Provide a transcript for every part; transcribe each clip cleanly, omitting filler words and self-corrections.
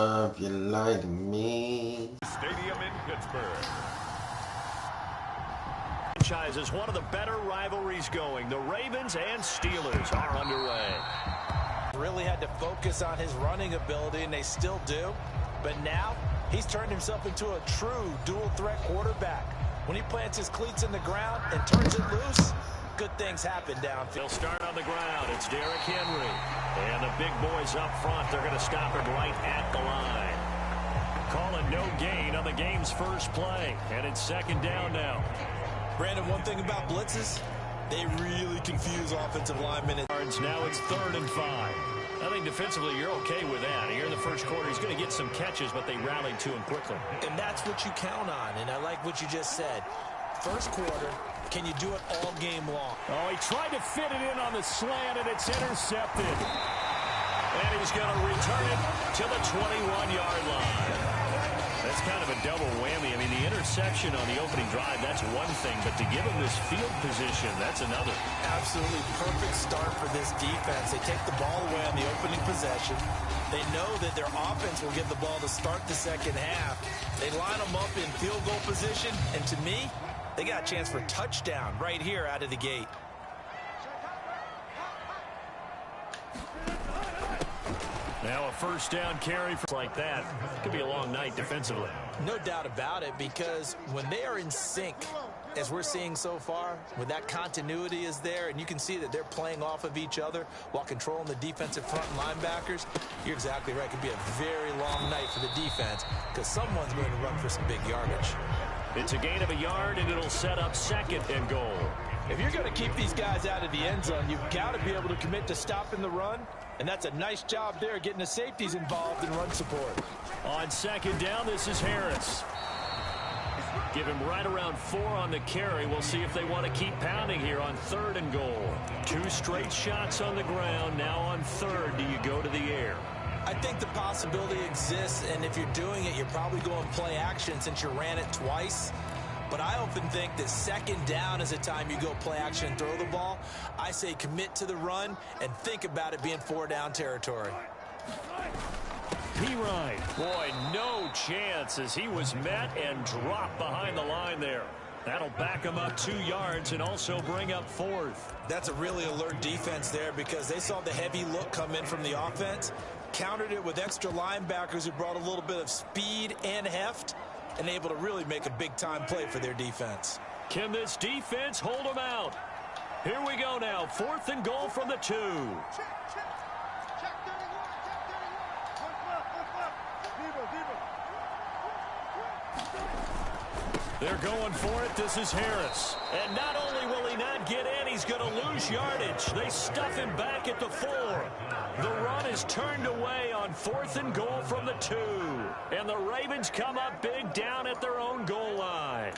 If you like me. Stadium in Pittsburgh. Franchises, one of the better rivalries going. The Ravens and Steelers are underway. Really had to focus on his running ability, and they still do. But now he's turned himself into a true dual-threat quarterback. When he plants his cleats in the ground and turns it loose, good things happen downfield. They'll start on the ground. It's Derrick Henry. And the big boys up front, they're going to stop him right at the line. Calling no gain on the game's first play. And it's second down now. Brandon, one thing about blitzes, they really confuse offensive linemen. Now it's 3rd and 5. I think defensively you're okay with that. Here in the first quarter, he's going to get some catches, but they rallied to him quickly. And that's what you count on, and I like what you just said. First quarter, can you do it all game long? Oh, he tried to fit it in on the slant, and it's intercepted. And he's going to return it to the 21-yard line. That's kind of a double whammy. I mean, the interception on the opening drive, that's one thing, but to give him this field position, that's another. Absolutely perfect start for this defense. They take the ball away on the opening possession. They know that their offense will get the ball to start the second half. They line them up in field goal position, and to me, they got a chance for a touchdown right here out of the gate. Now a first down carry like that. Could be a long night defensively. No doubt about it, because when they are in sync, as we're seeing so far, when that continuity is there and you can see that they're playing off of each other while controlling the defensive front linebackers, you're exactly right. It could be a very long night for the defense because someone's going to run for some big yardage. It's a gain of a yard, and it'll set up 2nd and goal. If you're going to keep these guys out of the end zone, you've got to be able to commit to stopping the run, and that's a nice job there getting the safeties involved in run support. On 2nd down, this is Harris. Give him right around 4 on the carry. We'll see if they want to keep pounding here on 3rd and goal. 2 straight shots on the ground. Now on 3rd, do you go to the air? I think the possibility exists, and if you're doing it, you're probably going play action since you ran it twice. But I often think that 2nd down is a time you go play action and throw the ball. I say commit to the run and think about it being 4-down territory. P-Ryan. Boy, no chance as he was met and dropped behind the line there. That'll back him up 2 yards and also bring up 4th. That's a really alert defense there because they saw the heavy look come in from the offense, countered it with extra linebackers who brought a little bit of speed and heft, and able to really make a big-time play for their defense. Can this defense hold them out? Here we go now. 4th and goal from the 2. They're going for it. This is Harris. And not only will he not get in, he's going to lose yardage. They stuff him back at the 4. The run is turned away on 4th and goal from the 2. And the Ravens come up big down at their own goal line.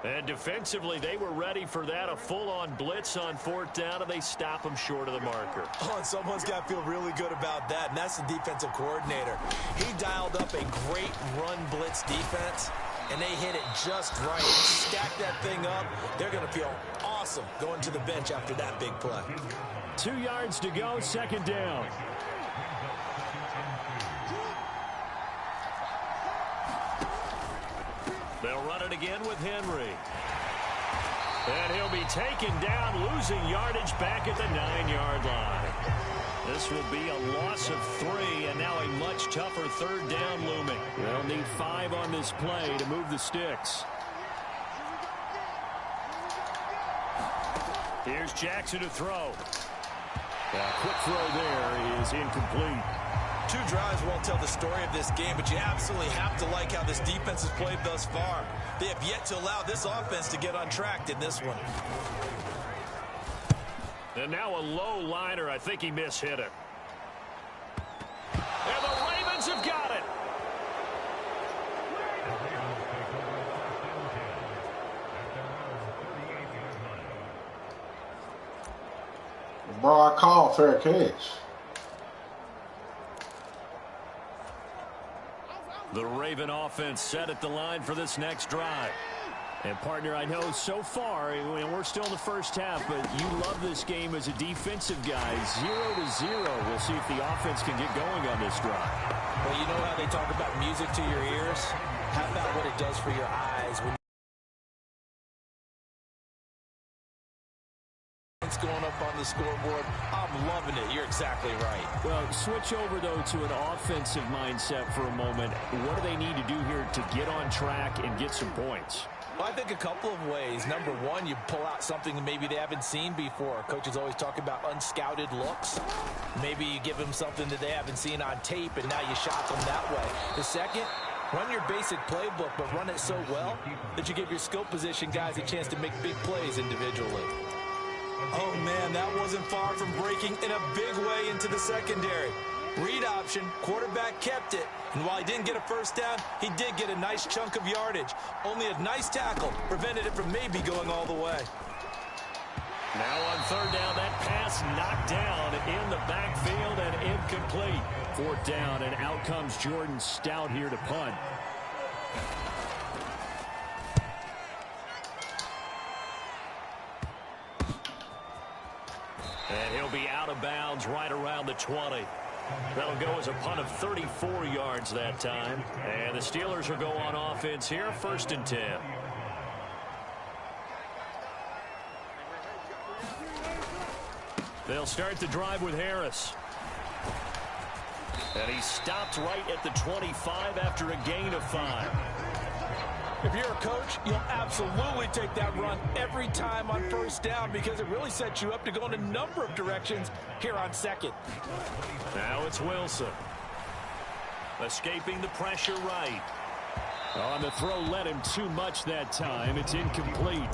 And defensively, they were ready for that, a full-on blitz on 4th down, and they stop him short of the marker. Oh, and someone's got to feel really good about that, and that's the defensive coordinator. He dialed up a great run blitz defense, and they hit it just right. Stack that thing up. They're going to feel awesome going to the bench after that big play. 2 yards to go, 2nd down. They'll run it again with Henry. And he'll be taken down, losing yardage back at the 9-yard line. This will be a loss of 3, and now a much tougher 3rd down looming. They'll need 5 on this play to move the sticks. Here's Jackson to throw. Quick throw there is incomplete. 2 drives won't tell the story of this game, but you absolutely have to like how this defense has played thus far. They have yet to allow this offense to get on track in this one. And now a low liner. I think he mishit it. And the Ravens have got it. Bro, I called fair catch. The Raven offense set at the line for this next drive. And, partner, I know so far, and we're still in the first half, but you love this game as a defensive guy. 0-0. We'll see if the offense can get going on this drive. Well, you know how they talk about music to your ears? How about what it does for your eyes when it's going up on the scoreboard? I'm loving it. You're exactly right. Well, switch over, though, to an offensive mindset for a moment. What do they need to do here to get on track and get some points? Well, I think a couple of ways. Number one, you pull out something that maybe they haven't seen before. Coaches always talk about unscouted looks. Maybe you give them something that they haven't seen on tape, and now you shock them that way. The second, run your basic playbook, but run it so well that you give your skill position guys a chance to make big plays individually. Oh, man, that wasn't far from breaking in a big way into the secondary. Read option, quarterback kept it, and while he didn't get a first down, he did get a nice chunk of yardage. Only a nice tackle prevented it from maybe going all the way. Now on third down, that pass knocked down in the backfield and incomplete. Fourth down, and out comes Jordan Stout here to punt. And he'll be out of bounds right around the 20. That'll go as a punt of 34 yards that time. And the Steelers will go on offense here, 1st and 10. They'll start the drive with Harris. And he stopped right at the 25 after a gain of 5. If you're a coach, you'll absolutely take that run every time on first down because it really sets you up to go in a number of directions here on second. Now it's Wilson. Escaping the pressure right. On the throw, led him too much that time. It's incomplete.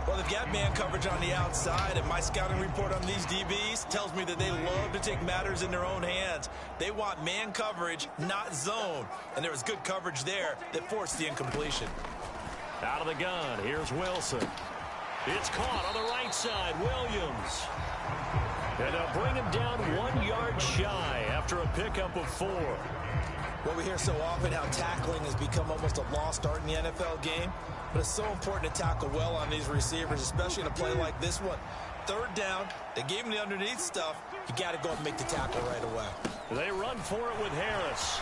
Well, they've got man coverage on the outside, and my scouting report on these DBs tells me that they love to take matters in their own hands. They want man coverage, not zone. And there was good coverage there that forced the incompletion. Out of the gun, here's Wilson. It's caught on the right side, Williams. And they'll bring him down 1 yard shy after a pickup of 4. Well, we hear so often how tackling has become almost a lost art in the NFL game. But it's so important to tackle well on these receivers, especially in a play like this one. Third down, they gave him the underneath stuff. You got to go and make the tackle right away. They run for it with Harris.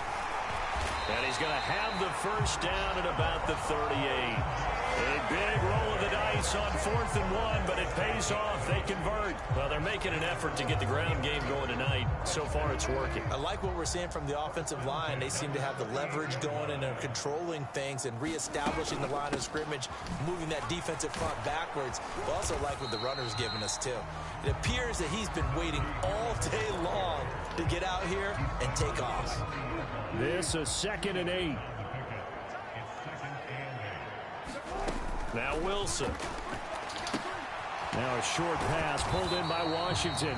And he's going to have the first down at about the 38. A big roll of the dice on 4th and 1, but it pays off. They convert. Well, they're making an effort to get the ground game going tonight. So far, it's working. I like what we're seeing from the offensive line. They seem to have the leverage going and are controlling things and reestablishing the line of scrimmage, moving that defensive front backwards. I also like what the runner's giving us, too. It appears that he's been waiting all day long to get out here and take off. This is 2nd and 8. Now Wilson. Now a short pass pulled in by Washington.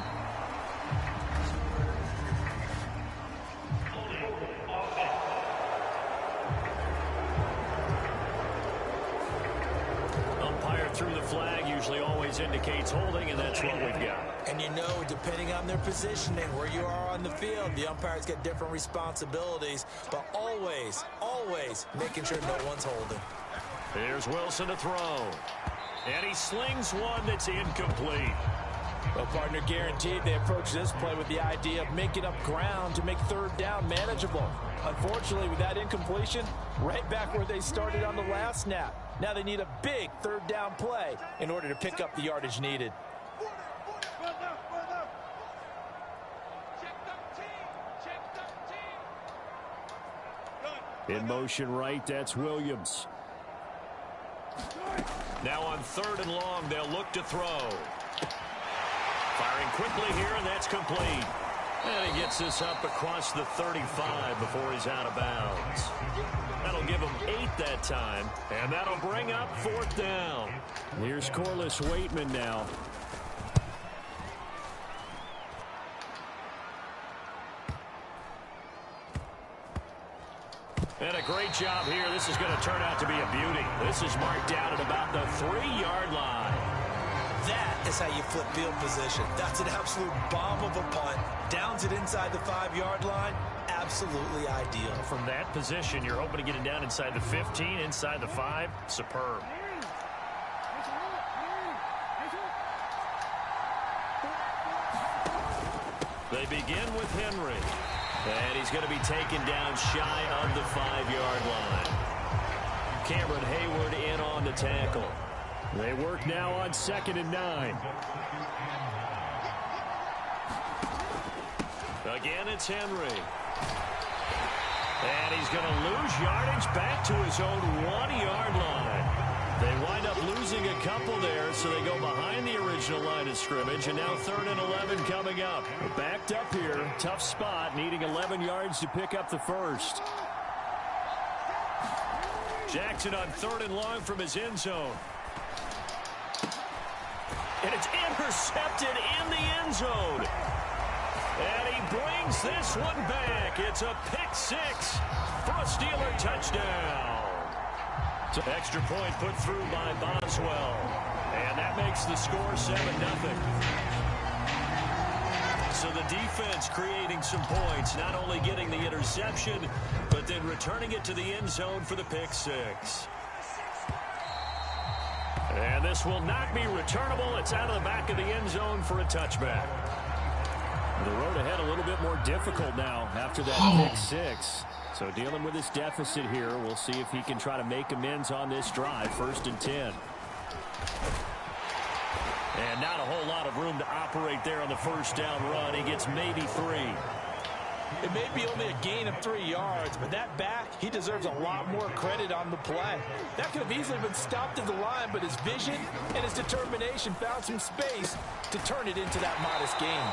Umpire threw the flag, usually always indicates holding, and that's what we've got. And you know, depending on their positioning, where you are on the field, the umpires get different responsibilities, but always, always making sure no one's holding. Here's Wilson to throw. And he slings one that's incomplete. Well, partner, guaranteed they approach this play with the idea of making up ground to make third down manageable. Unfortunately, with that incompletion, right back where they started on the last snap. Now they need a big third down play in order to pick up the yardage needed. In motion right, that's Williams. Now on 3rd and long, they'll look to throw. Firing quickly here, and that's complete. And he gets this up across the 35 before he's out of bounds. That'll give him 8 that time, and that'll bring up 4th down. Here's Corliss Waitman now. And a great job here. This is going to turn out to be a beauty. This is marked down at about the 3-yard line. That is how you flip field position. That's an absolute bomb of a punt. Downs it inside the 5-yard line. Absolutely ideal. From that position, you're hoping to get it down inside the 15, inside the 5. Superb. They begin with Henry. And he's going to be taken down shy of the 5-yard line. Cameron Hayward in on the tackle. They work now on 2nd and 9. Again, it's Henry. And he's going to lose yardage back to his own 1-yard line. They wind up losing a couple there, so they go behind the original line of scrimmage, and now 3rd and 11 coming up. Backed up here, tough spot, needing 11 yards to pick up the first. Jackson on 3rd and long from his end zone. And it's intercepted in the end zone. And he brings this one back. It's a pick 6 for a Steeler touchdown. Extra point put through by Boswell. And that makes the score 7-0. So the defense creating some points, not only getting the interception, but then returning it to the end zone for the pick 6. And this will not be returnable. It's out of the back of the end zone for a touchback. The road ahead a little bit more difficult now after that pick 6. So dealing with this deficit here, we'll see if he can try to make amends on this drive. 1st and 10. And not a whole lot of room to operate there on the first down run. He gets maybe 3. It may be only a gain of 3 yards, but that back, he deserves a lot more credit on the play. That could have easily been stopped at the line, but his vision and his determination found some space to turn it into that modest gain.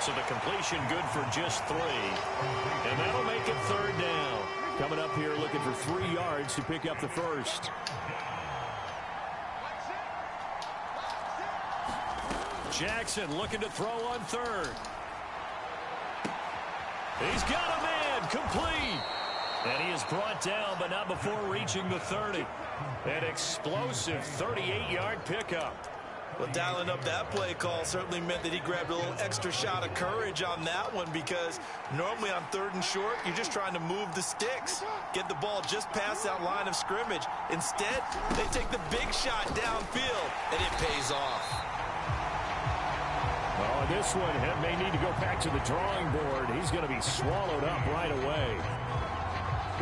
So the completion good for just 3. And that'll make it 3rd down. Coming up here looking for 3 yards to pick up the first. Jackson looking to throw on 3rd. He's got a man complete. And he is brought down, but not before reaching the 30. An explosive 38-yard pickup. Well, dialing up that play call certainly meant that he grabbed a little extra shot of courage on that one, because normally on 3rd and short, you're just trying to move the sticks, get the ball just past that line of scrimmage. Instead, they take the big shot downfield, and it pays off. Oh, this one may need to go back to the drawing board. He's going to be swallowed up right away.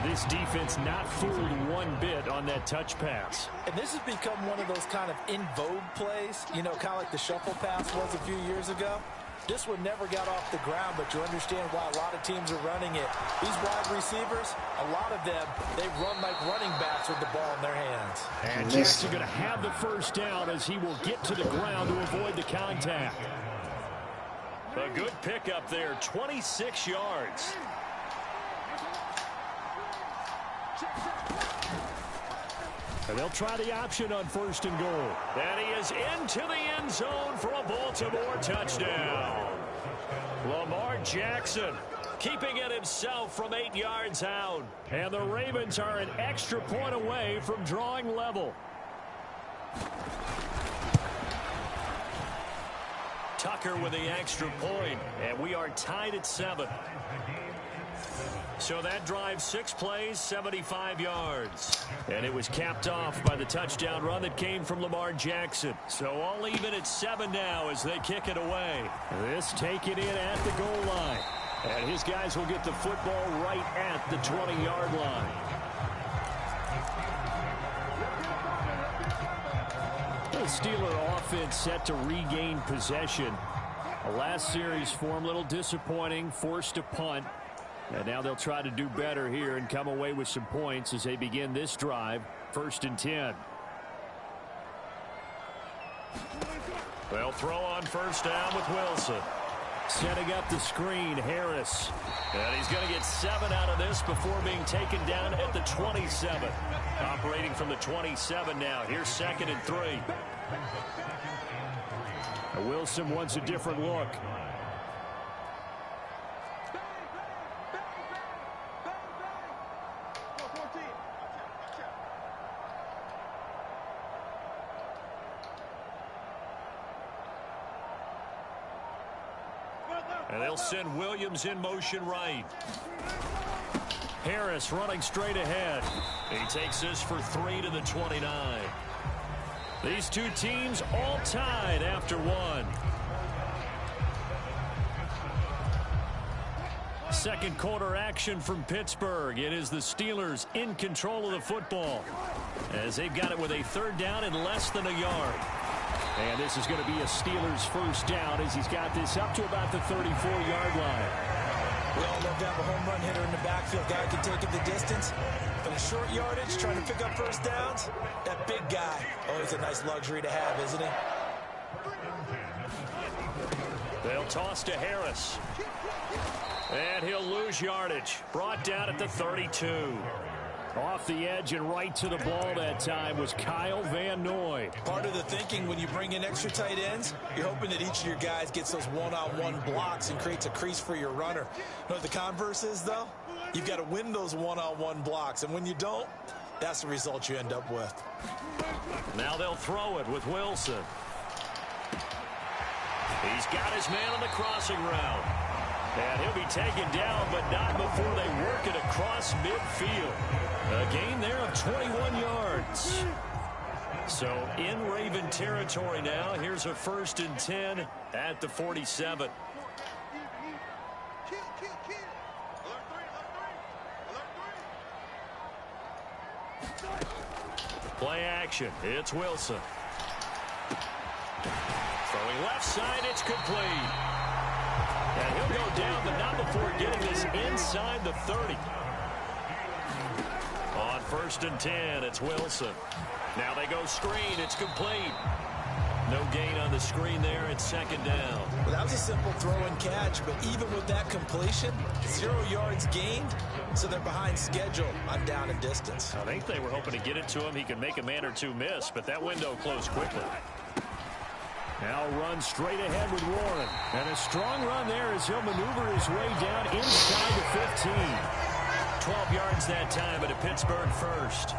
This defense not fooled one bit on that touch pass. And this has become one of those kind of in vogue plays, you know, kind of like the shuffle pass was a few years ago. This one never got off the ground, but you understand why a lot of teams are running it. These wide receivers, a lot of them, they run like running backs with the ball in their hands. And Jackson going to have the first down as he will get to the ground to avoid the contact. A good pickup there, 26 yards. And they'll try the option on 1st and goal. And he is into the end zone for a Baltimore touchdown. Lamar Jackson keeping it himself from 8 yards out. And the Ravens are an extra point away from drawing level. Tucker with the extra point, and we are tied at 7. So that drive, 6 plays, 75 yards. And it was capped off by the touchdown run that came from Lamar Jackson. So all even at 7 now as they kick it away. This taken in at the goal line. And his guys will get the football right at the 20-yard line. The Steeler offense set to regain possession. The last series for him, a little disappointing, forced a punt. And now they'll try to do better here and come away with some points as they begin this drive. 1st and 10. They'll throw on 1st down with Wilson. Setting up the screen, Harris. And he's going to get 7 out of this before being taken down at the 27. Operating from the 27 now. Here's 2nd and 3. Wilson wants a different look. And they'll send Williams in motion right. Harris running straight ahead. He takes this for 3 to the 29. These two teams all tied after 1. Second quarter action from Pittsburgh. It is the Steelers in control of the football as they've got it with a third down and less than a yard. And this is going to be a Steelers first down as he's got this up to about the 34-yard line. We all love to have a home run hitter in the backfield. Guy can take it the distance. But in short yardage, trying to pick up first downs, that big guy, always a nice luxury to have, isn't he? They'll toss to Harris. And he'll lose yardage. Brought down at the 32. Off the edge and right to the ball that time was Kyle Van Noy. Part of the thinking when you bring in extra tight ends, you're hoping that each of your guys gets those one-on-one blocks and creates a crease for your runner. You know what the converse is, though? You've got to win those one-on-one blocks, and when you don't, that's the result you end up with. Now they'll throw it with Wilson. He's got his man on the crossing route. And he'll be taken down, but not before they work it across midfield. A gain there of 21 yards. So in Raven territory now. Here's a 1st and 10 at the 47. Play action. It's Wilson. Throwing left side. It's complete. And he'll go down, but not before getting this inside the 30. On 1st and 10, it's Wilson. Now they go screen. It's complete. No gain on the screen there. It's 2nd down. Well, that was a simple throw and catch, but even with that completion, 0 yards gained, so they're behind schedule on down and distance. I think they were hoping to get it to him. He could make a man or two miss, but that window closed quickly. Now run straight ahead with Warren. And a strong run there as he'll maneuver his way down inside the 15. 12 yards that time, but a Pittsburgh first.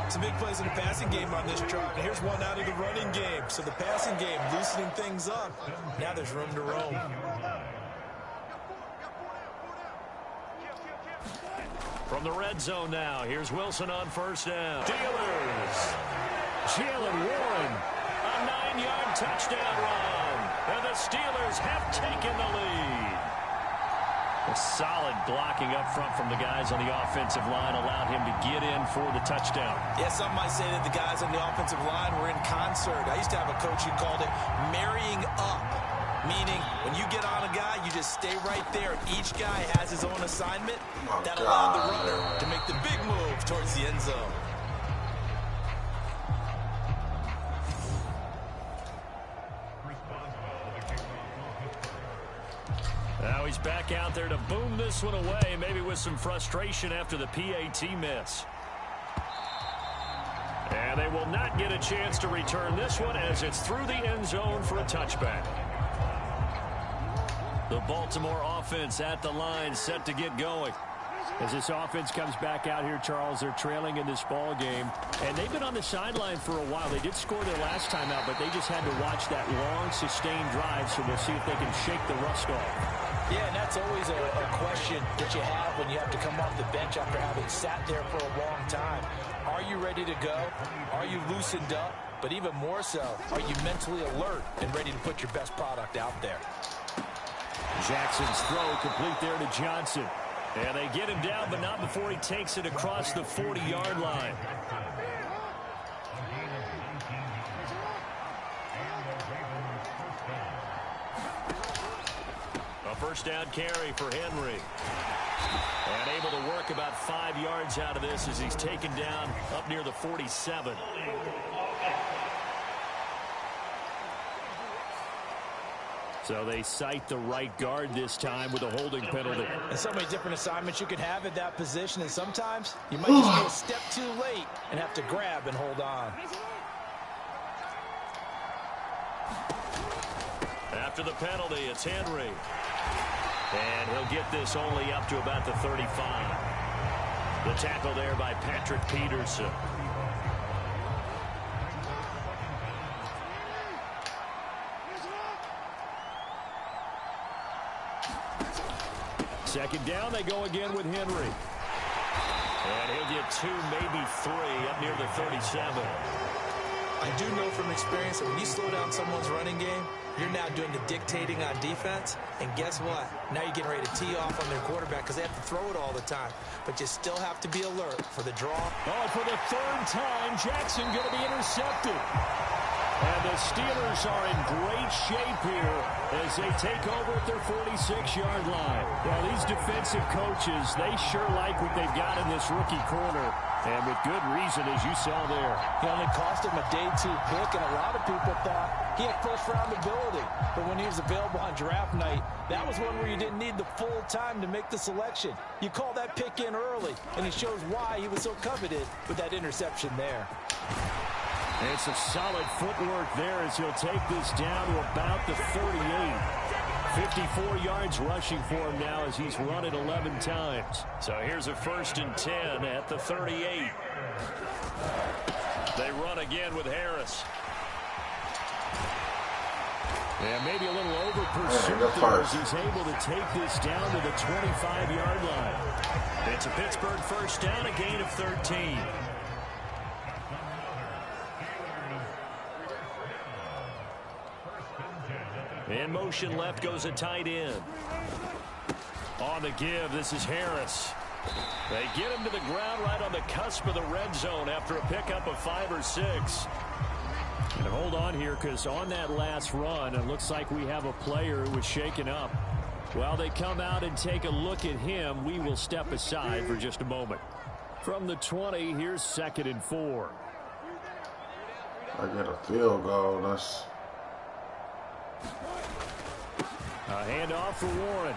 Some big plays in the passing game on this drive. And here's one out of the running game. So the passing game loosening things up. Now there's room to roam. From the red zone now, here's Wilson on 1st down. Steelers. Jalen Warren. A 9-yard touchdown run. And the Steelers have taken the lead. A solid blocking up front from the guys on the offensive line allowed him to get in for the touchdown. Yeah, some might say that the guys on the offensive line were in concert. I used to have a coach who called it marrying up, meaning when you get on a guy, you just stay right there. Each guy has his own assignment. That allowed the runner to make the big move towards the end zone. Now he's back out there to boom this one away, maybe with some frustration after the PAT miss. And they will not get a chance to return this one as it's through the end zone for a touchback. The Baltimore offense at the line set to get going. As this offense comes back out here, Charles, they're trailing in this ball game. And they've been on the sideline for a while. They did score their last time out, but they just had to watch that long, sustained drive, so we'll see if they can shake the rust off. Yeah, and that's always a question that you have when you have to come off the bench after having sat there for a long time. Are you ready to go? Are you loosened up? But even more so, are you mentally alert and ready to put your best product out there? Jackson's throw complete there to Johnson. And they get him down, but not before he takes it across the 40-yard line. A 1st down carry for Henry. And able to work about 5 yards out of this as he's taken down up near the 47. So they cite the right guard this time with a holding penalty. And so many different assignments you can have at that position, and sometimes you might just be a step too late and have to grab and hold on. After the penalty, it's Henry. And he'll get this only up to about the 35. The tackle there by Patrick Peterson. Second down, they go again with Henry. And he'll get 2, maybe 3 up near the 37. I do know from experience that when you slow down someone's running game, you're now doing the dictating on defense. And guess what? Now you're getting ready to tee off on their quarterback because they have to throw it all the time. But you still have to be alert for the draw. Oh, for the third time, Jackson going to be intercepted. And the Steelers are in great shape here as they take over at their 46-yard line. Well, these defensive coaches, they sure like what they've got in this rookie corner. And with good reason, as you saw there. He only cost him a day 2 pick, and a lot of people thought he had first-round ability. But when he was available on draft night, that was one where you didn't need the full time to make the selection. You call that pick in early, and he shows why he was so coveted with that interception there. And some solid footwork there as he'll take this down to about the 38. 54 yards rushing for him now as he's run it 11 times. So here's a 1st and 10 at the 38. They run again with Harris. And maybe a little over pursuit there as he's able to take this down to the 25-yard line. It's a Pittsburgh first down, a gain of 13. In motion left goes a tight end. On the give, this is Harris. They get him to the ground right on the cusp of the red zone after a pickup of 5 or 6. And hold on here because on that last run, it looks like we have a player who was shaken up. While they come out and take a look at him, we will step aside for just a moment. From the 20, here's 2nd and 4. I get a field goal. That's... A handoff for Warren.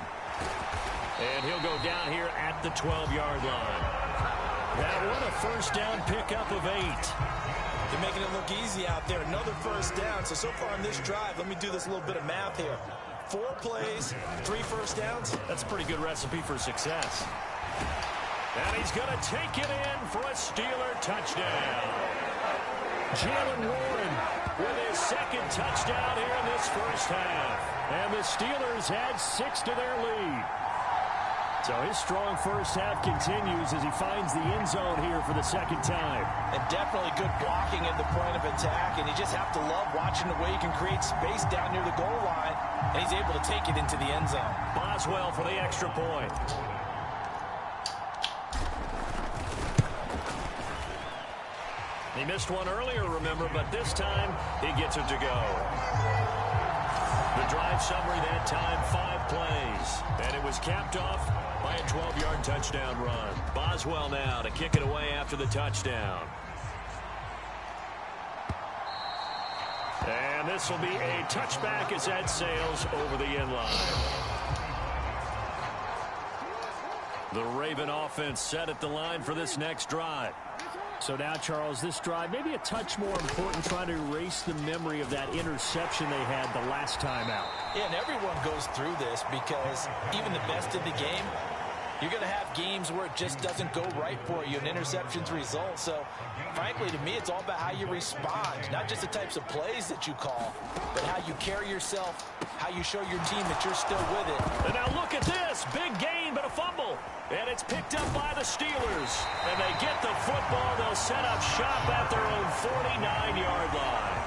And he'll go down here at the 12-yard line. That one a first down pickup of 8. They're making it look easy out there. Another first down. So far on this drive, let me do this little bit of math here. 4 plays, 3 first downs. That's a pretty good recipe for success. And he's going to take it in for a Steeler touchdown. Jalen Warren with his 2nd touchdown here in this first half. And the Steelers add 6 to their lead. So his strong first half continues as he finds the end zone here for the 2nd time. And definitely good blocking at the point of attack. And you just have to love watching the way he can create space down near the goal line. And he's able to take it into the end zone. Boswell for the extra point. He missed one earlier, remember, but this time he gets it to go. The drive summary that time, 5 plays. And it was capped off by a 12-yard touchdown run. Boswell now to kick it away after the touchdown. And this will be a touchback as that sails over the end line. The Raven offense set at the line for this next drive. So now, Charles, this drive maybe a touch more important, trying to erase the memory of that interception they had the last time out. Yeah, and everyone goes through this because even the best in the game, you're going to have games where it just doesn't go right for you, and interceptions result. So, frankly, to me, it's all about how you respond, not just the types of plays that you call, but how you carry yourself, how you show your team that you're still with it. And now look at this. Big gain, but a fumble. And it's picked up by the Steelers. And they get the football. They'll set up shop at their own 49-yard line.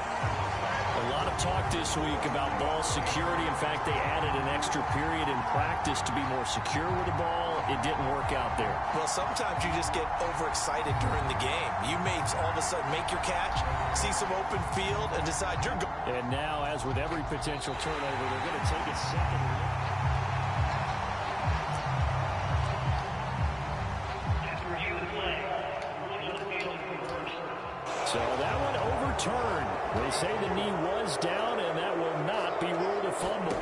A lot of talk this week about ball security. In fact, they added an extra period in practice to be more secure with the ball. It didn't work out there. Well, sometimes you just get overexcited during the game. You may all of a sudden make your catch, see some open field, and decide you're going. And now, as with every potential turnover, they're going to take a second look. So that one overturned. They say the knee was down, and that will not be ruled a fumble.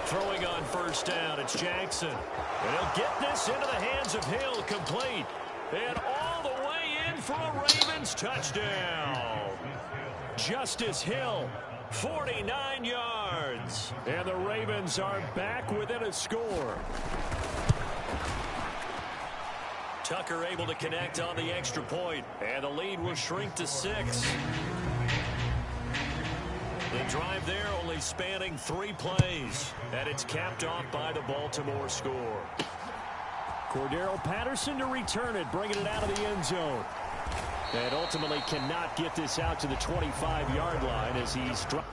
Throwing on first down, it's Jackson. And he'll get this into the hands of Hill, complete. And all the way in for a Ravens touchdown. Justice Hill, 49 yards. And the Ravens are back within a score. Tucker able to connect on the extra point, and the lead will shrink to 6. The drive there only spanning 3 plays, and it's capped off by the Baltimore score. Cordero Patterson to return it, bringing it out of the end zone. And ultimately cannot get this out to the 25-yard line as he's dropped.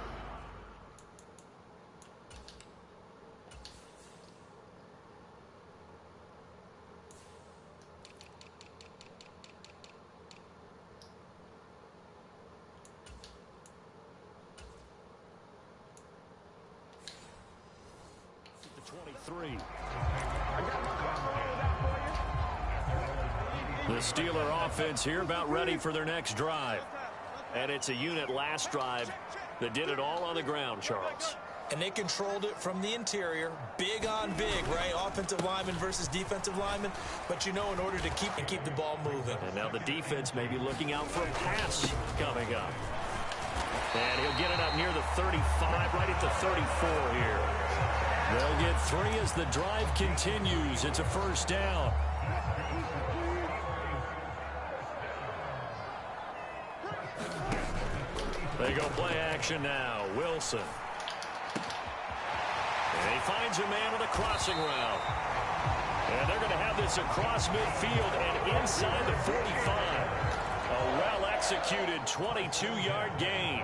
The Steeler offense here about ready for their next drive. And it's a unit last drive that did it all on the ground, Charles. And they controlled it from the interior, big on big, right? Offensive lineman versus defensive lineman. But you know, in order to keep the ball moving. And now the defense may be looking out for a pass coming up. And he'll get it up near the 35, right at the 34 here. They'll get 3 as the drive continues. It's a first down. They go play action now. Wilson. And he finds a man on a crossing route. And they're going to have this across midfield and inside the 45. A well-executed 22-yard gain.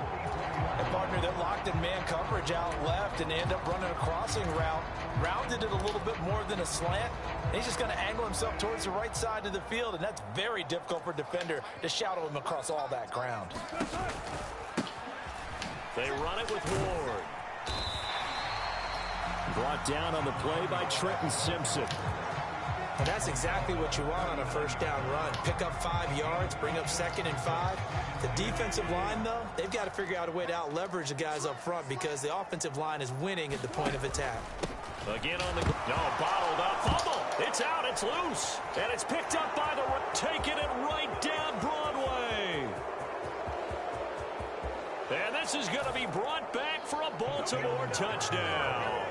And partner, they're locked in man coverage out left, and they end up running a crossing route. Rounded it a little bit more than a slant. And he's just going to angle himself towards the right side of the field, and that's very difficult for a defender to shadow him across all that ground. They run it with Ward. Brought down on the play by Trenton Simpson. And that's exactly what you want on a first down run. Pick up 5 yards, bring up 2nd and 5. The defensive line, though, they've got to figure out a way to out-leverage the guys up front because the offensive line is winning at the point of attack. Again on the... No, bottled up. Fumble. It's out. It's loose. And it's picked up by the... Taking it right down Broadway. And this is going to be brought back for a Baltimore touchdown.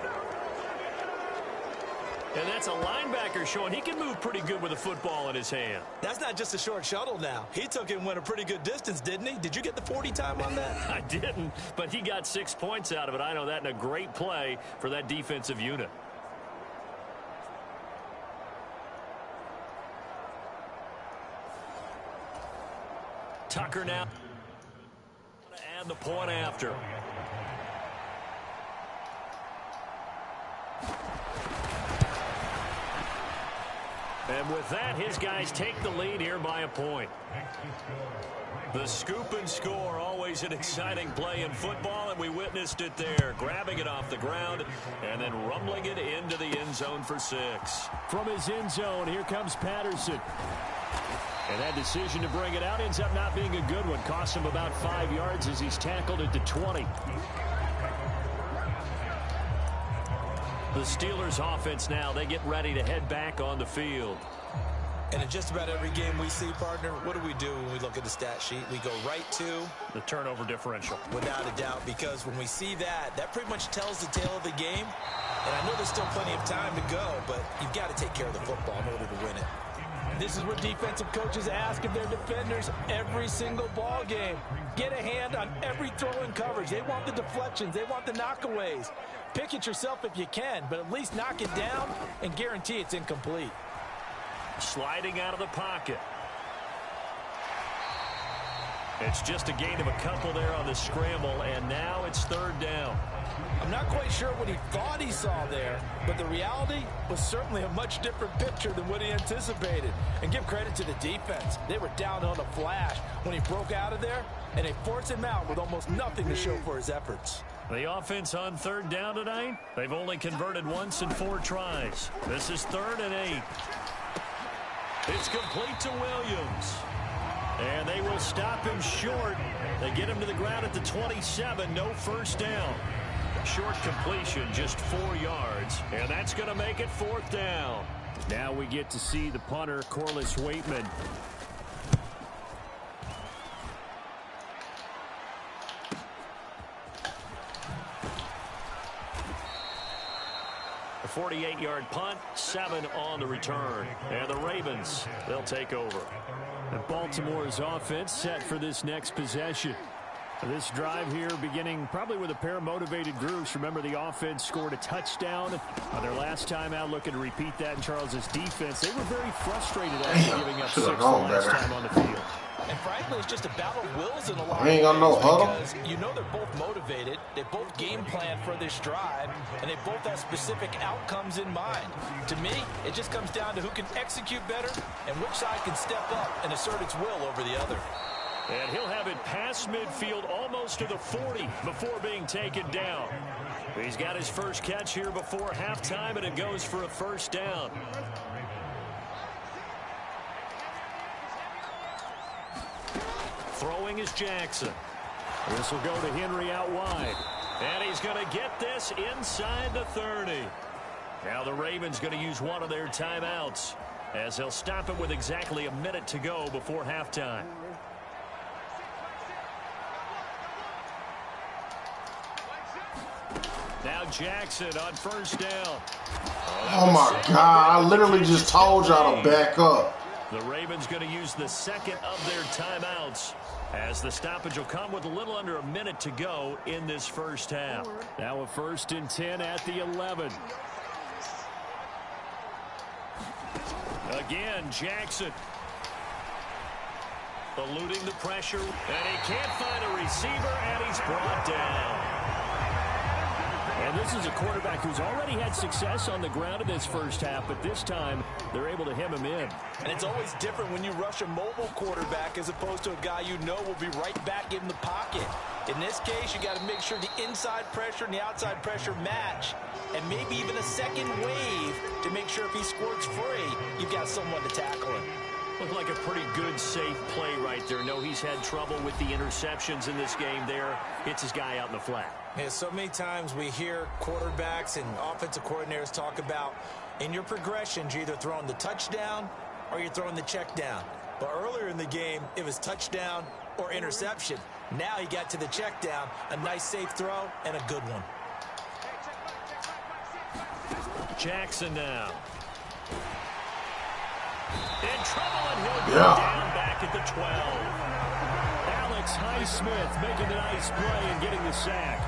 And that's a linebacker showing he can move pretty good with a football in his hand. That's not just a short shuttle now. He took it and went a pretty good distance, didn't he? Did you get the 40 time on that? I didn't, but he got 6 points out of it. I know that, in a great play for that defensive unit. Tucker now to add the point after. And with that, his guys take the lead here by a point. The scoop and score, always an exciting play in football, and we witnessed it there. Grabbing it off the ground and then rumbling it into the end zone for 6. From his end zone, here comes Patterson. And that decision to bring it out ends up not being a good one. Costs him about 5 yards as he's tackled at the 20. The Steelers offense now, they get ready to head back on the field. And in just about every game we see, partner, what do when we look at the stat sheet? We go right to the turnover differential. Without a doubt, because when we see that, that pretty much tells the tale of the game. And I know there's still plenty of time to go, but you've got to take care of the football in order to win it. This is what defensive coaches ask of their defenders every single ball game. Get a hand on every throw in coverage. They want the deflections. They want the knockaways. Pick it yourself if you can, but at least knock it down and guarantee it's incomplete. Sliding out of the pocket. It's just a gain of a couple there on the scramble, and now it's 3rd down. I'm not quite sure what he thought he saw there, but the reality was certainly a much different picture than what he anticipated. And give credit to the defense. They were down on a flash when he broke out of there, and they forced him out with almost nothing to show for his efforts. The offense on 3rd down tonight, they've only converted once in 4 tries. This is 3rd and 8. It's complete to Williams. And they will stop him short. They get him to the ground at the 27. No first down. Short completion, just 4 yards. And that's going to make it 4th down. Now we get to see the punter, Corliss Waitman. A 48-yard punt, 7 on the return. And the Ravens, they'll take over. And Baltimore's offense set for this next possession. This drive here beginning probably with a pair of motivated groups. Remember, the offense scored a touchdown on their last time out, looking to repeat that in Charles's defense. They were very frustrated after giving up 6 the last time on the field. And frankly, it's just a battle of wills in a lot I ain't got no huddle. because you know they're both motivated. They both game plan for this drive, and they both have specific outcomes in mind. To me, it just comes down to who can execute better and which side can step up and assert its will over the other. And he'll have it past midfield almost to the 40 before being taken down. He's got his first catch here before halftime, and it goes for a first down. Throwing is Jackson. This will go to Henry out wide. And he's going to get this inside the 30. Now the Ravens going to use one of their timeouts as they'll stop it with exactly a minute to go before halftime. Now Jackson on first down. Oh, my God. I literally just told y'all to back up. The Ravens going to use the second of their timeouts as the stoppage will come with a little under a minute to go in this first half. Now a 1st and 10 at the 11. Again, Jackson. Eluding the pressure, and he can't find a receiver, and he's brought down. And this is a quarterback who's already had success on the ground in this first half, but this time they're able to hem him in. And it's always different when you rush a mobile quarterback as opposed to a guy you know will be right back in the pocket. In this case, you got to make sure the inside pressure and the outside pressure match, and maybe even a second wave to make sure if he squirts free, you've got someone to tackle him. Looked like a pretty good, safe play right there. No, he's had trouble with the interceptions in this game there. Hits his guy out in the flat. Yeah, so many times we hear quarterbacks and offensive coordinators talk about in your progressions, you're either throwing the touchdown or you're throwing the check down. But earlier in the game, it was touchdown or interception. Now he got to the check down, a nice safe throw, and a good one. Jackson now. In trouble, and he'll go down back at the 12. Alex Highsmith making a nice play and getting the sack.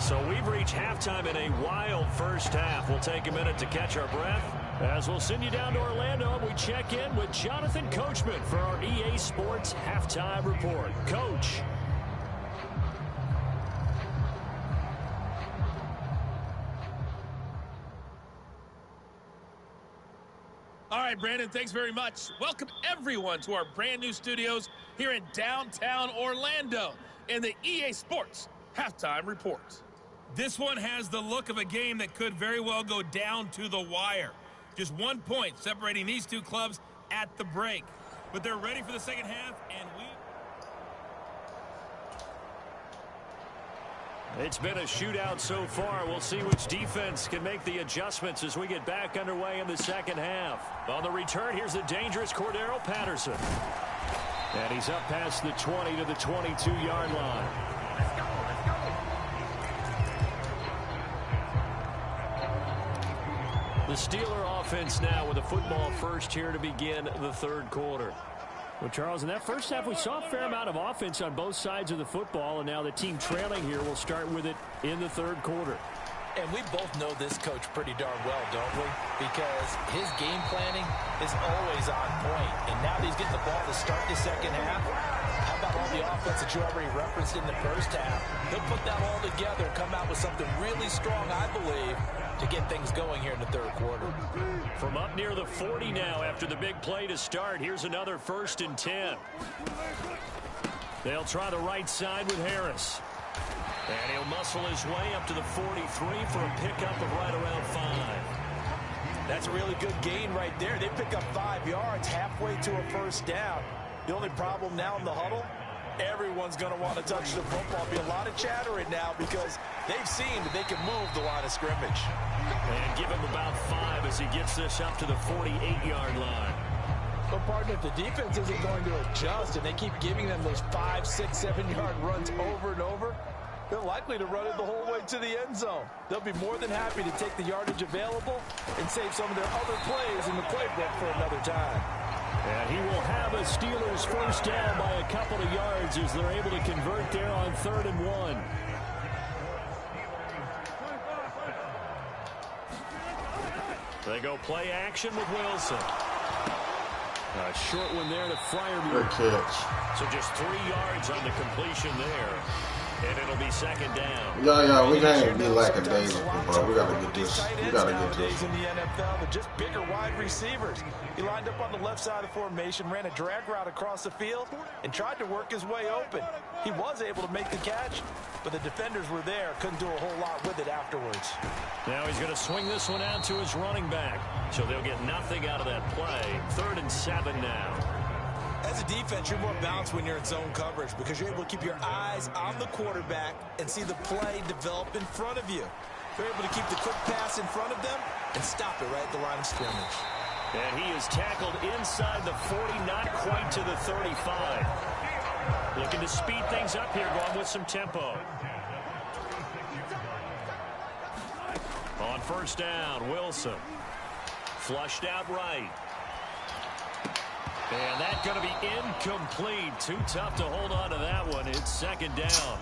So we've reached halftime in a wild first half. We'll take a minute to catch our breath as we'll send you down to Orlando and we check in with Jonathan Coachman for our EA Sports Halftime Report. Coach. All right, Brandon, thanks very much. Welcome, everyone, to our brand-new studios here in downtown Orlando in the EA Sports Halftime Report. This one has the look of a game that could very well go down to the wire. Just 1 point separating these two clubs at the break. But they're ready for the second half, and It's been a shootout so far. We'll see which defense can make the adjustments as we get back underway in the second half. On the return, here's the dangerous Cordero Patterson. And he's up past the 20 to the 22-yard line. The Steeler offense now with a football first here to begin the third quarter. Well, Charles, in that first half, we saw a fair amount of offense on both sides of the football, and now the team trailing here will start with it in the third quarter. And we both know this coach pretty darn well, don't we? Because his game planning is always on point. And now that he's getting the ball to start the second half, how about all the offense that you already referenced in the first half? He'll put that all together, come out with something really strong, I believe, to get things going here in the third quarter. From up near the 40 now after the big play to start, here's another 1st and 10. They'll try the right side with Harris. And he'll muscle his way up to the 43 for a pickup of right around 5. That's a really good gain right there. They pick up 5 yards halfway to a first down. The only problem now in the huddle, everyone's going to want to touch the football. Be a lot of chatter right now because they've seen that they can move the line of scrimmage. And give him about 5 as he gets this up to the 48-yard line. But, partner, if the defense isn't going to adjust and they keep giving them those 5, 6, 7-yard runs over and over, they're likely to run it the whole way to the end zone. They'll be more than happy to take the yardage available and save some of their other plays in the playbook for another time. And he will have a Steelers first down by a couple of yards as they're able to convert there on 3rd and 1. They go play action with Wilson. A short one there to Freiermuth. Good catch. So just 3 yards on the completion there. And it'll be second down. Yeah, we can't be lackadaisical, bro. We gotta get this. We gotta get this. In the NFL, they're just bigger wide receivers. He lined up on the left side of the formation, ran a drag route across the field, and tried to work his way open. He was able to make the catch, but the defenders were there. Couldn't do a whole lot with it afterwards. Now he's going to swing this one out to his running back. So they'll get nothing out of that play. 3rd and 7 now. As a defense, you're more balanced when you're in zone coverage because you're able to keep your eyes on the quarterback and see the play develop in front of you. You're able to keep the quick pass in front of them and stop it right at the line of scrimmage. And he is tackled inside the 40, not quite to the 35. Looking to speed things up here, going with some tempo. On 1st down, Wilson. Flushed out right. And that's going to be incomplete. Too tough to hold on to that one. It's 2nd down.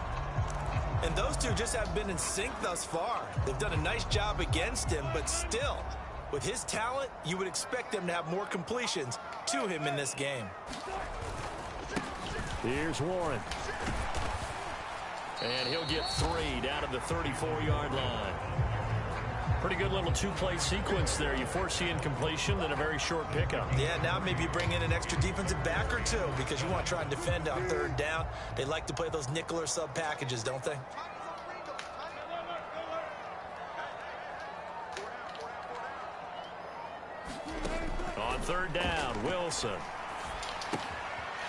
And those two just have been in sync thus far. They've done a nice job against him, but still, with his talent, you would expect them to have more completions to him in this game. Here's Warren. And he'll get 3 down at the 34-yard line. Pretty good little 2-play sequence there. You force the incompletion, then a very short pickup. Yeah, now maybe you bring in an extra defensive back or two because you want to try and defend on 3rd down. They like to play those nickel or sub packages, don't they? On 3rd down, Wilson.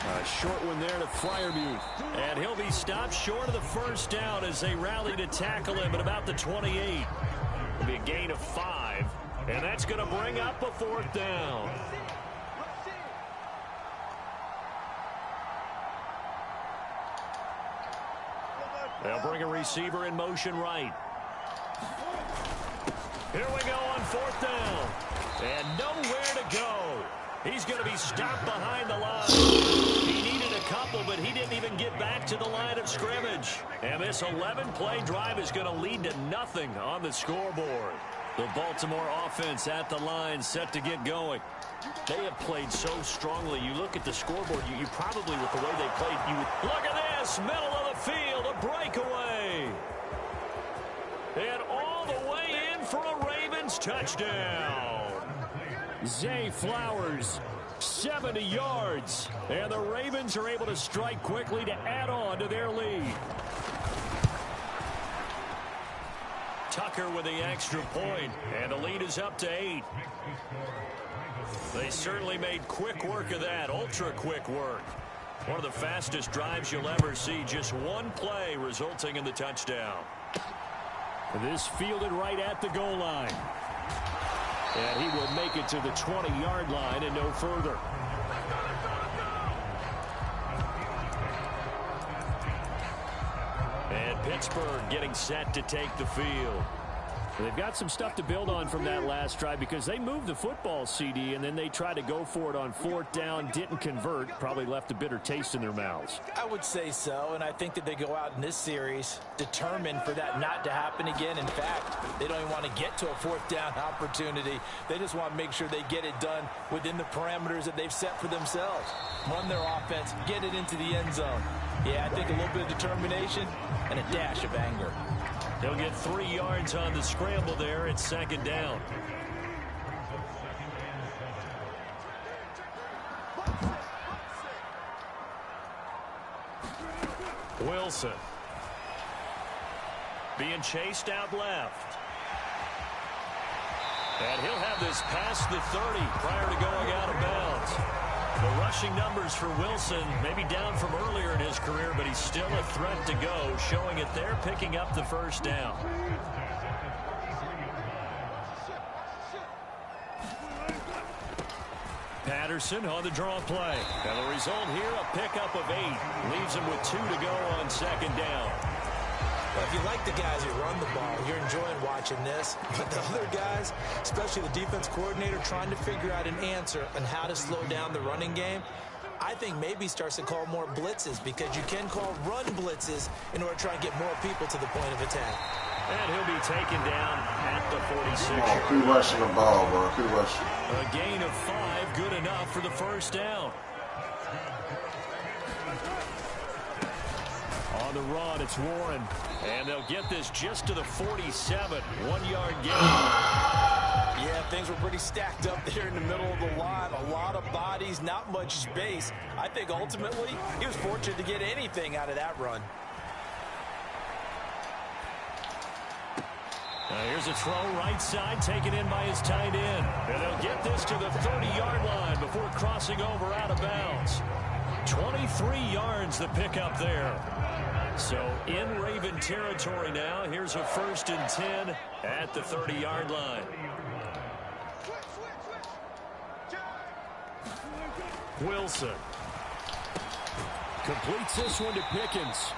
A short one there to Freiermuth. And he'll be stopped short of the 1st down as they rally to tackle him at about the 28. It'll be a gain of 5. And that's going to bring up a 4th down. They'll bring a receiver in motion right. Here we go on 4th down. And nowhere to go. He's going to be stopped behind the line. He needed a couple, but he didn't even get back to the line of scrimmage. And this 11-play drive is going to lead to nothing on the scoreboard. The Baltimore offense at the line, set to get going. They have played so strongly. You look at the scoreboard, you probably, with the way they played, you would look at this, middle of the field, a breakaway. And all the way in for a Ravens touchdown. Zay Flowers, 70 yards. And the Ravens are able to strike quickly to add on to their lead. Tucker with the extra point, and the lead is up to 8. They certainly made quick work of that, ultra quick work. One of the fastest drives you'll ever see, just one play resulting in the touchdown. This fielded right at the goal line. And he will make it to the 20-yard line and no further. And Pittsburgh getting set to take the field. They've got some stuff to build on from that last drive because they moved the football, CD, and then they tried to go for it on 4th down, didn't convert, probably left a bitter taste in their mouths. I would say so, and I think that they go out in this series determined for that not to happen again. In fact, they don't even want to get to a 4th down opportunity. They just want to make sure they get it done within the parameters that they've set for themselves. Run their offense, get it into the end zone. Yeah, I think a little bit of determination and a dash of anger. They'll get 3 yards on the scramble there. It's 2nd down. Wilson. Being chased out left. And he'll have this past the 30 prior to going out of bounds. The rushing numbers for Wilson maybe down from earlier in his career, but he's still a threat to go, showing it there, picking up the 1st down. Patterson on the draw play. And the result here, a pickup of 8. Leaves him with 2 to go on 2nd down. Well, if you like the guys who run the ball, you're enjoying watching this. But the other guys, especially the defense coordinator, trying to figure out an answer on how to slow down the running game, I think maybe starts to call more blitzes because you can call run blitzes in order to try and get more people to the point of attack. And he'll be taken down at the 46. Oh, keep rushing the ball, bro. Keep rushing. A gain of 5, good enough for the first down. On the run, it's Warren. And they'll get this just to the 47. 1-yard gain. Yeah, things were pretty stacked up there in the middle of the line. A lot of bodies, not much space. I think ultimately he was fortunate to get anything out of that run. Here's a throw right side taken in by his tight end. And they'll get this to the 30-yard line before crossing over out of bounds. 23 yards the pickup there. So in Raven territory now. Here's a 1st and 10 at the 30-yard line. Wilson completes this one to Pickens.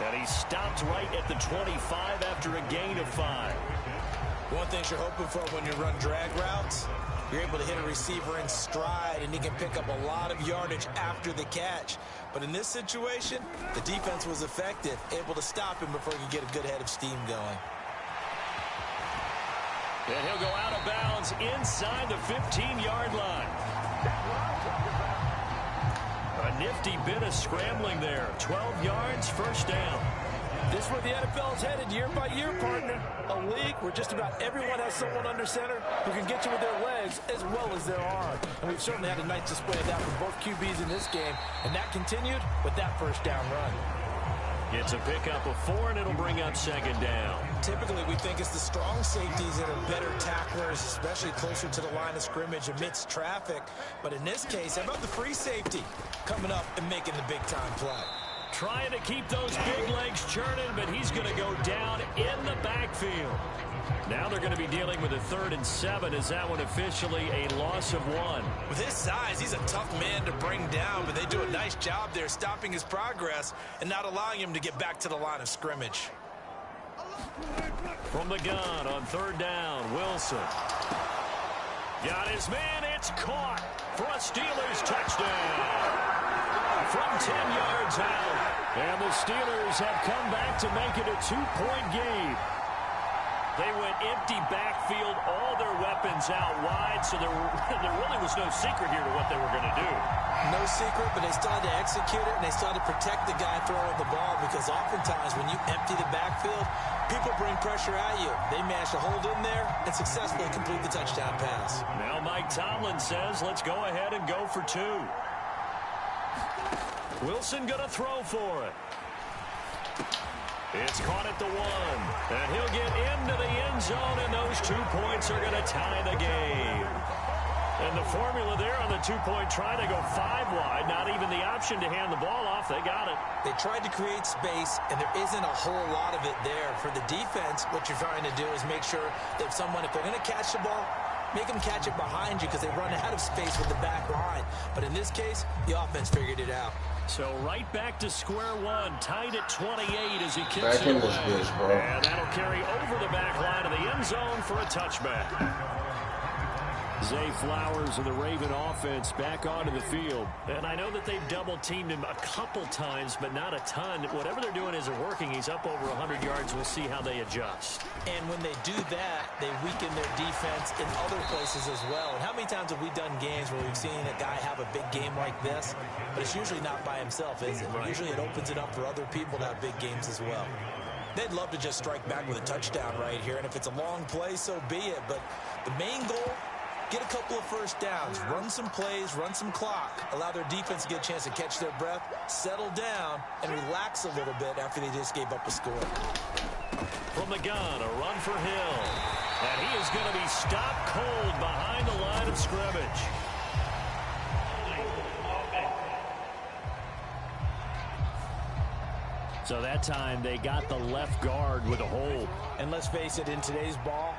And he stopped right at the 25 after a gain of 5. One thing you're hoping for when you run drag routes, you're able to hit a receiver in stride, and he can pick up a lot of yardage after the catch. But in this situation, the defense was effective, able to stop him before he could get a good head of steam going. And he'll go out of bounds inside the 15-yard line. A nifty bit of scrambling there. 12 yards, first down. This is where the NFL is headed year by year, partner. A league where just about everyone has someone under center who can get you with their legs as well as their arm. And we've certainly had a nice display of that from both QBs in this game. And that continued with that first down run. It's a pickup of 4, and it'll bring up 2nd down. Typically, we think it's the strong safeties that are better tacklers, especially closer to the line of scrimmage amidst traffic. But in this case, how about the free safety coming up and making the big-time play? Trying to keep those big legs churning, but he's going to go down in the backfield. Now they're going to be dealing with a 3rd and 7. Is that one officially a loss of 1? With his size, he's a tough man to bring down, but they do a nice job there stopping his progress and not allowing him to get back to the line of scrimmage. From the gun on 3rd down, Wilson. Got his man, it's caught for a Steelers touchdown. From 10 yards out. And the Steelers have come back to make it a 2-point game. They went empty backfield, all their weapons out wide, so there really was no secret here to what they were going to do. No secret, but they still had to execute it, and they still had to protect the guy throwing the ball, because oftentimes when you empty the backfield, people bring pressure at you. They managed to hold in there and successfully complete the touchdown pass. Now Mike Tomlin says, let's go ahead and go for 2. Wilson going to throw for it. It's caught at the 1. And he'll get into the end zone, and those 2 points are going to tie the game. And the formula there on the 2-point try to go 5 wide. Not even the option to hand the ball off. They got it. They tried to create space, and there isn't a whole lot of it there. For the defense, what you're trying to do is make sure that someone, if they're going to catch the ball, make them catch it behind you, because they run out of space with the back line. But in this case, the offense figured it out. So right back to square one, tied at 28 as he kicks Back it in this away. bitch, bro. And that'll carry over the back line of the end zone for a touchback. Zay Flowers of the Raven offense back onto the field. And I know that they've double-teamed him a couple times, but not a ton. Whatever they're doing isn't working. He's up over 100 yards. We'll see how they adjust. And when they do that, they weaken their defense in other places as well. And how many times have we done games where we've seen a guy have a big game like this? But it's usually not by himself, is it? Right. Usually it opens it up for other people to have big games as well. They'd love to just strike back with a touchdown right here. And if it's a long play, so be it. But the main goal, get a couple of first downs, run some plays, run some clock, allow their defense to get a chance to catch their breath, settle down, and relax a little bit after they just gave up a score. From the gun, a run for Hill. And he is going to be stopped cold behind the line of scrimmage. So that time they got the left guard with a hold. And let's face it, in today's ball,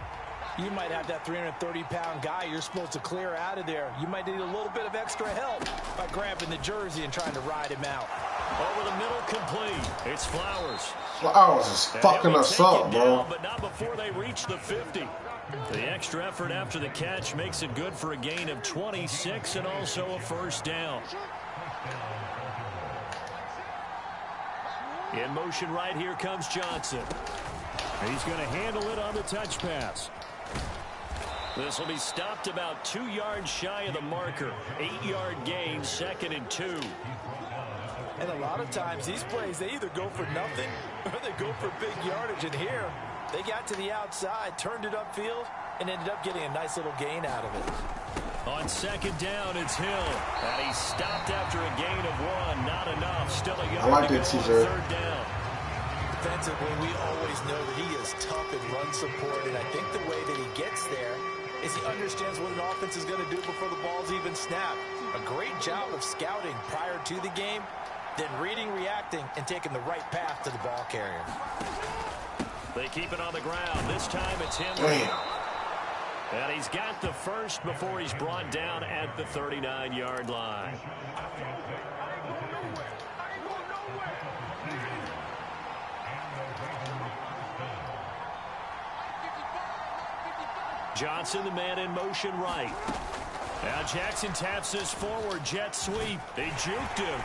you might have that 330-pound guy you're supposed to clear out of there. You might need a little bit of extra help by grabbing the jersey and trying to ride him out. Over the middle, complete. It's Flowers. Flowers is fucking us up, bro. But not before they reach the 50. The extra effort after the catch makes it good for a gain of 26 and also a first down. In motion right here comes Johnson. He's going to handle it on the touch pass. This will be stopped about 2 yards shy of the marker. 8-yard gain, 2nd and 2. And a lot of times these plays, they either go for nothing or they go for big yardage. And here, they got to the outside, turned it upfield, and ended up getting a nice little gain out of it. On 2nd down, it's Hill. And he's stopped after a gain of 1. Not enough. Still a yard to go on 3rd down. Defensively, we always know that he is tough in run support, and I think the way that he gets there is he understands what an offense is going to do before the ball's even snapped. A great job of scouting prior to the game, then reading, reacting, and taking the right path to the ball carrier. They keep it on the ground. This time it's him. And he's got the first before he's brought down at the 39-yard line. Johnson, the man in motion right. Now Jackson taps this forward jet sweep. They juked him.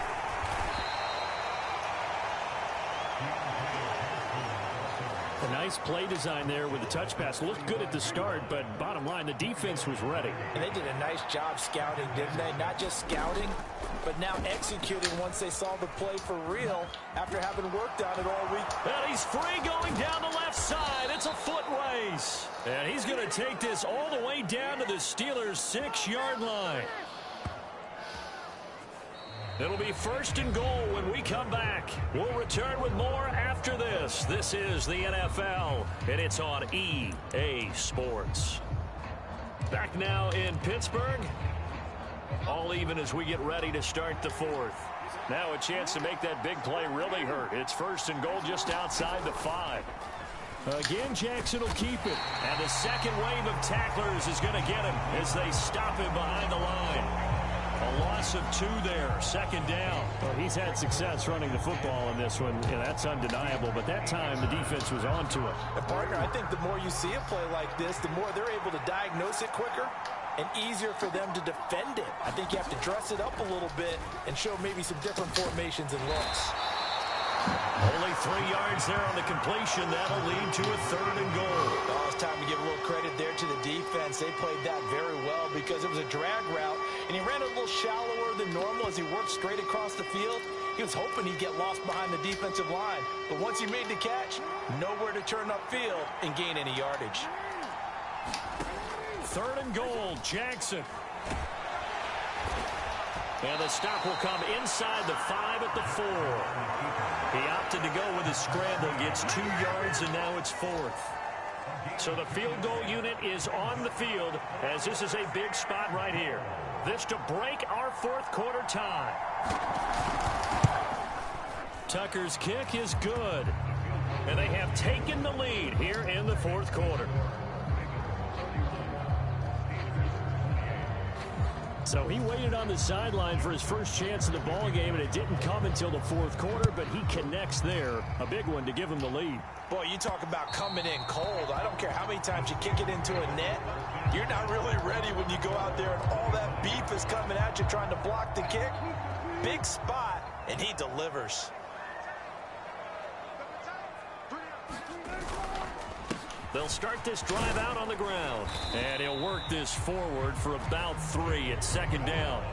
A nice play design there with the touch pass. Looked good at the start, but bottom line, the defense was ready. And they did a nice job scouting, didn't they? Not just scouting, but now executing once they saw the play for real after having worked on it all week. And he's free going down the left side. It's a foot race. And he's going to take this all the way down to the Steelers' 6-yard line. It'll be 1st and goal when we come back. We'll return with more after this. This is the NFL, and it's on EA Sports. Back now in Pittsburgh. All even as we get ready to start the 4th. Now a chance to make that big play really hurt. It's 1st and goal just outside the 5. Again, Jackson will keep it. And the second wave of tacklers is going to get him as they stop him behind the line. A loss of 2 there, 2nd down. Well, he's had success running the football in this one. Yeah, that's undeniable, but that time the defense was on to it. And partner, I think the more you see a play like this, the more they're able to diagnose it quicker and easier for them to defend it. I think you have to dress it up a little bit and show maybe some different formations and looks. Only 3 yards there on the completion. That'll lead to a 3rd and goal. Oh, it's time to give a little credit there to the defense. They played that very well because it was a drag route, and he ran a little shallower than normal as he worked straight across the field. He was hoping he'd get lost behind the defensive line, but once he made the catch, nowhere to turn upfield and gain any yardage. 3rd and goal, Jackson. And the stop will come inside the 5 at the 4. He opted to go with his scramble, gets 2 yards, and now it's 4th. So the field goal unit is on the field as this is a big spot right here. This to break our 4th quarter tie. Tucker's kick is good. And they have taken the lead here in the 4th quarter. So he waited on the sideline for his first chance in the ball game, and it didn't come until the 4th quarter, but he connects there. A big one to give him the lead. Boy, you talk about coming in cold. I don't care how many times you kick it into a net. You're not really ready when you go out there and all that beef is coming at you trying to block the kick. Big spot, and he delivers. They'll start this drive out on the ground. And he'll work this forward for about 3 at 2nd down.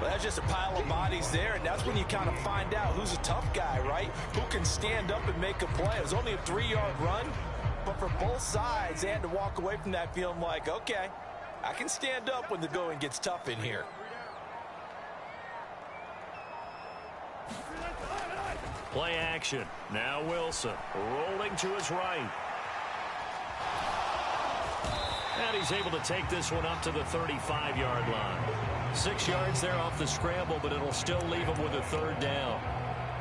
Well, that's just a pile of bodies there, and that's when you kind of find out who's a tough guy, right? Who can stand up and make a play. It was only a 3-yard run, but for both sides, they had to walk away from that feeling like, okay, I can stand up when the going gets tough in here. Play action. Now Wilson rolling to his right. And he's able to take this one up to the 35-yard line. 6 yards there off the scramble, but it'll still leave him with a 3rd down.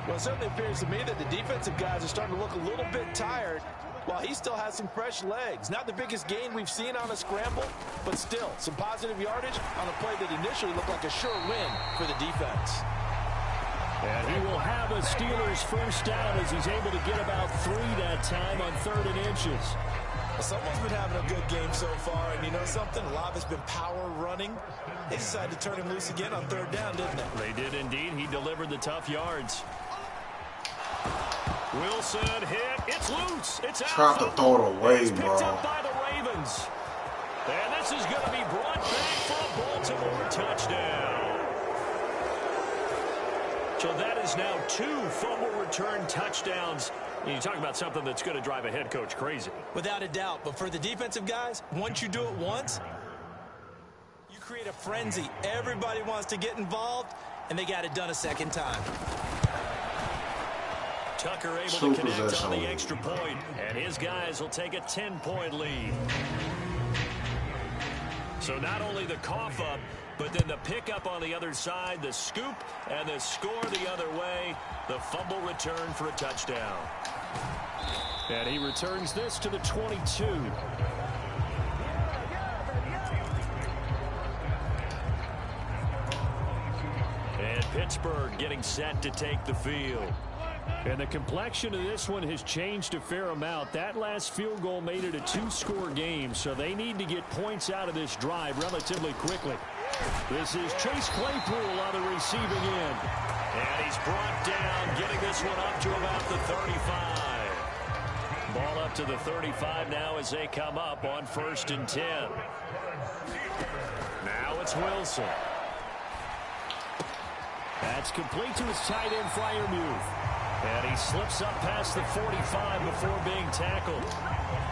Well, it certainly appears to me that the defensive guys are starting to look a little bit tired while he still has some fresh legs. Not the biggest gain we've seen on a scramble, but still some positive yardage on a play that initially looked like a sure win for the defense. And he will have a Steelers 1st down as he's able to get about 3 that time on 3rd and inches. Well, someone's been having a good game so far, and you know something? A lot of it's been power running. They decided to turn him loose again on 3rd down, didn't they? They did indeed. He delivered the tough yards. Wilson hit. It's loose. It's out. Tried to throw it away, It's picked bro. up by the Ravens. And this is going to be brought back for a Baltimore touchdown. So that is now 2 fumble return touchdowns. You talk about something that's going to drive a head coach crazy. Without a doubt. But for the defensive guys, once you do it once, you create a frenzy. Everybody wants to get involved, and they got it done a second time. Tucker able to connect on the extra point, and his guys will take a 10-point lead. So not only the cough up, but then the pickup on the other side, the scoop, and the score the other way, the fumble return for a touchdown. And he returns this to the 22. And Pittsburgh getting set to take the field. And the complexion of this one has changed a fair amount. That last field goal made it a 2-score game, so they need to get points out of this drive relatively quickly. This is Chase Claypool on the receiving end. And he's brought down, getting this one up to about the 35. Ball up to the 35 now as they come up on 1st and 10. Now it's Wilson. That's complete to his tight end Freiermuth. And he slips up past the 45 before being tackled.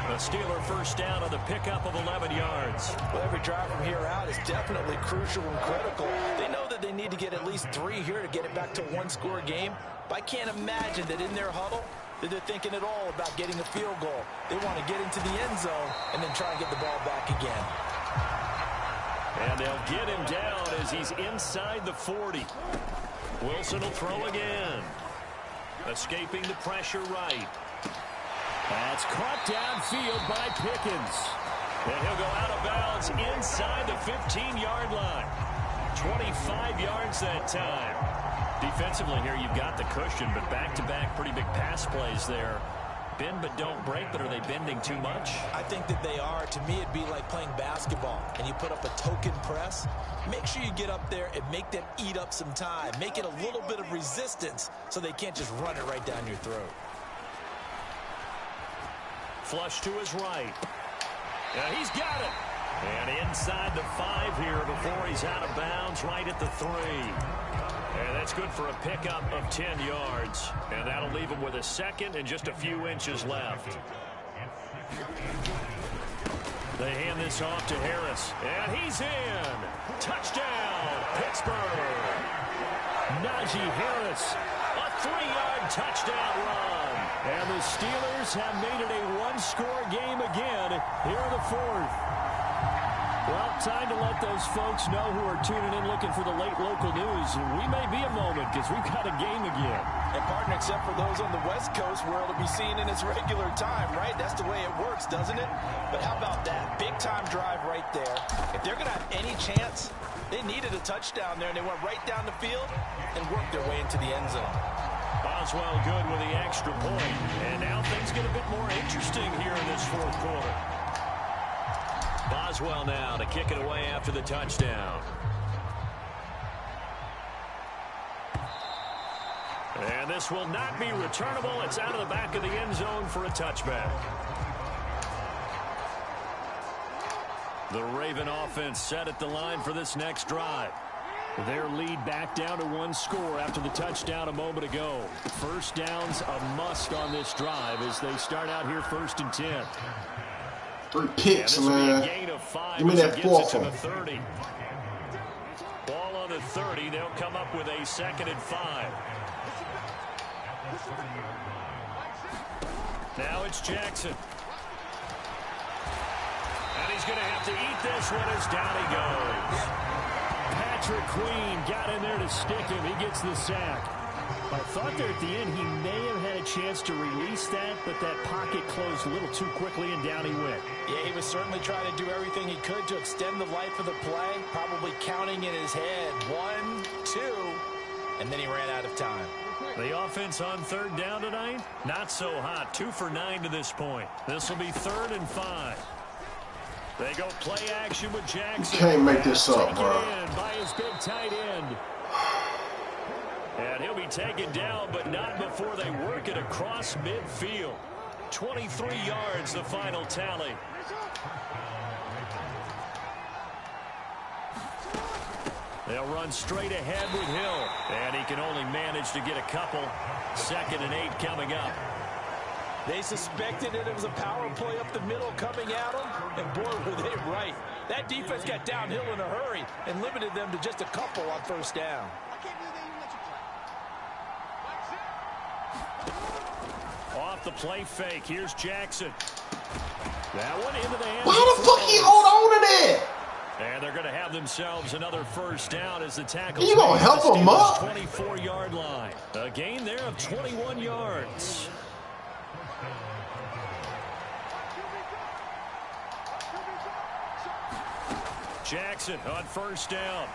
A Steeler first down on the pickup of 11 yards. Well, every drive from here out is definitely crucial and critical. They know that they need to get at least 3 here to get it back to a 1-score game. But I can't imagine that in their huddle that they're thinking at all about getting a field goal. They want to get into the end zone and then try and get the ball back again. And they'll get him down as he's inside the 40. Wilson will throw again. Escaping the pressure right. That's caught downfield by Pickens. And he'll go out of bounds inside the 15-yard line. 25 yards that time. Defensively here, you've got the cushion, but back-to-back pretty big pass plays there. Bend but don't break, but are they bending too much? I think that they are. To me, it'd be like playing basketball, and you put up a token press. Make sure you get up there and make them eat up some time. Make it a little bit of resistance so they can't just run it right down your throat. Flush to his right. Yeah, he's got it. And inside the 5 here before he's out of bounds right at the 3. And that's good for a pickup of 10 yards. And that'll leave him with a second and just a few inches left. They hand this off to Harris. And he's in. Touchdown, Pittsburgh. Najee Harris. A 3-yard touchdown run. And the Steelers have made it a 1-score game again here in the 4th. Well, time to let those folks know who are tuning in looking for the late local news. We may be a moment because we've got a game again. And, partner, except for those on the West Coast where it'll be seen in its regular time, right? That's the way it works, doesn't it? But how about that? Big-time drive right there. If they're going to have any chance, they needed a touchdown there, and they went right down the field and worked their way into the end zone. Boswell good with the extra point. And now things get a bit more interesting here in this 4th quarter. Boswell now to kick it away after the touchdown. And this will not be returnable. It's out of the back of the end zone for a touchback. The Raven offense set at the line for this next drive. Their lead back down to 1 score after the touchdown a moment ago. First down's a must on this drive as they start out here 1st and 10. 3 picks, man. Give me that 4th one. Ball on the 30. They'll come up with a 2nd and 5. Now it's Jackson. And he's going to have to eat this one as down he goes. Patrick Queen got in there to stick him. He gets the sack. I thought there at the end he may have had a chance to release that, but that pocket closed a little too quickly, and down he went. Yeah, he was certainly trying to do everything he could to extend the life of the play, probably counting in his head 1, 2, and then he ran out of time. The offense on 3rd down tonight, not so hot. 2 for 9 to this point. This will be 3rd and 5. They go play action with Jackson. You can't make this up, bro. By his big tight end. And he'll be taken down, but not before they work it across midfield. 23 yards, the final tally. They'll run straight ahead with Hill, and he can only manage to get a couple. 2nd and 8 coming up. They suspected that it was a power play up the middle coming at them, and boy, were they right. That defense got downhill in a hurry and limited them to just a couple on 1st down. Off the play fake, here's Jackson. That one into the hands. Why the fuck he hold on to that? And they're going to have themselves another 1st down as the tackle. You gonna help him up? 24-yard line. A gain there of 21 yards. Jackson on 1st down.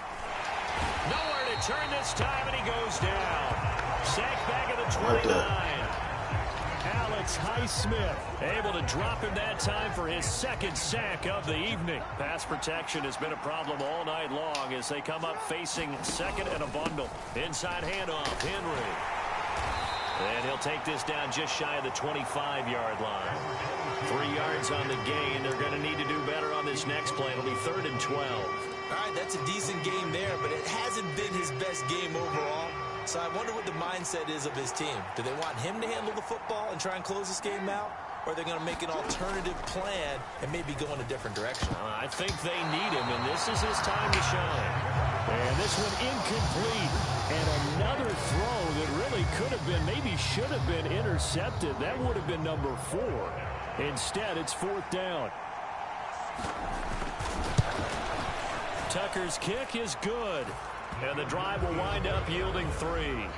Nowhere to turn this time, and he goes down. Sacked back at the 29. Alex Highsmith able to drop him that time for his 2nd sack of the evening. Pass protection has been a problem all night long as they come up facing 2nd and a bundle. Inside handoff, Henry. And he'll take this down just shy of the 25-yard line. 3 yards on the gain. They're going to need to do better on this next play. It'll be 3rd and 12. All right, that's a decent game there, but it hasn't been his best game overall. So I wonder what the mindset is of his team. Do they want him to handle the football and try and close this game out? Or are they going to make an alternative plan and maybe go in a different direction? I think they need him, and this is his time to shine. And this one incomplete. And another throw that really could have been, maybe should have been intercepted. That would have been number 4. Instead, it's 4th down. Tucker's kick is good. And the drive will wind up yielding 3.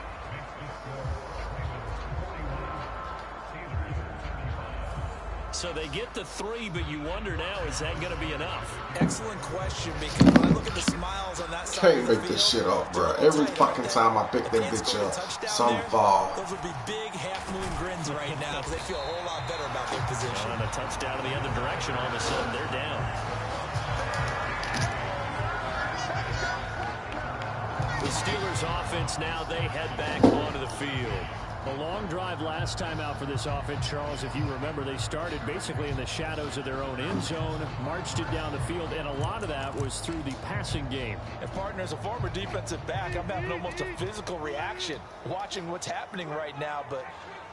So they get the 3, but you wonder now, is that going to be enough? Excellent question, because when I look at the smiles on that side Can't make this shit up, bro. Every fucking time I pick that bitch up, some fall. Those would be big half-moon grins right now because they feel a whole lot better about their position. And a touchdown in the other direction, all of a sudden they're down. The Steelers offense now, they head back onto the field. A long drive last time out for this offense, Charles. If you remember, they started basically in the shadows of their own end zone, marched it down the field, and a lot of that was through the passing game. And partner, as a former defensive back, I'm having almost a physical reaction watching what's happening right now, but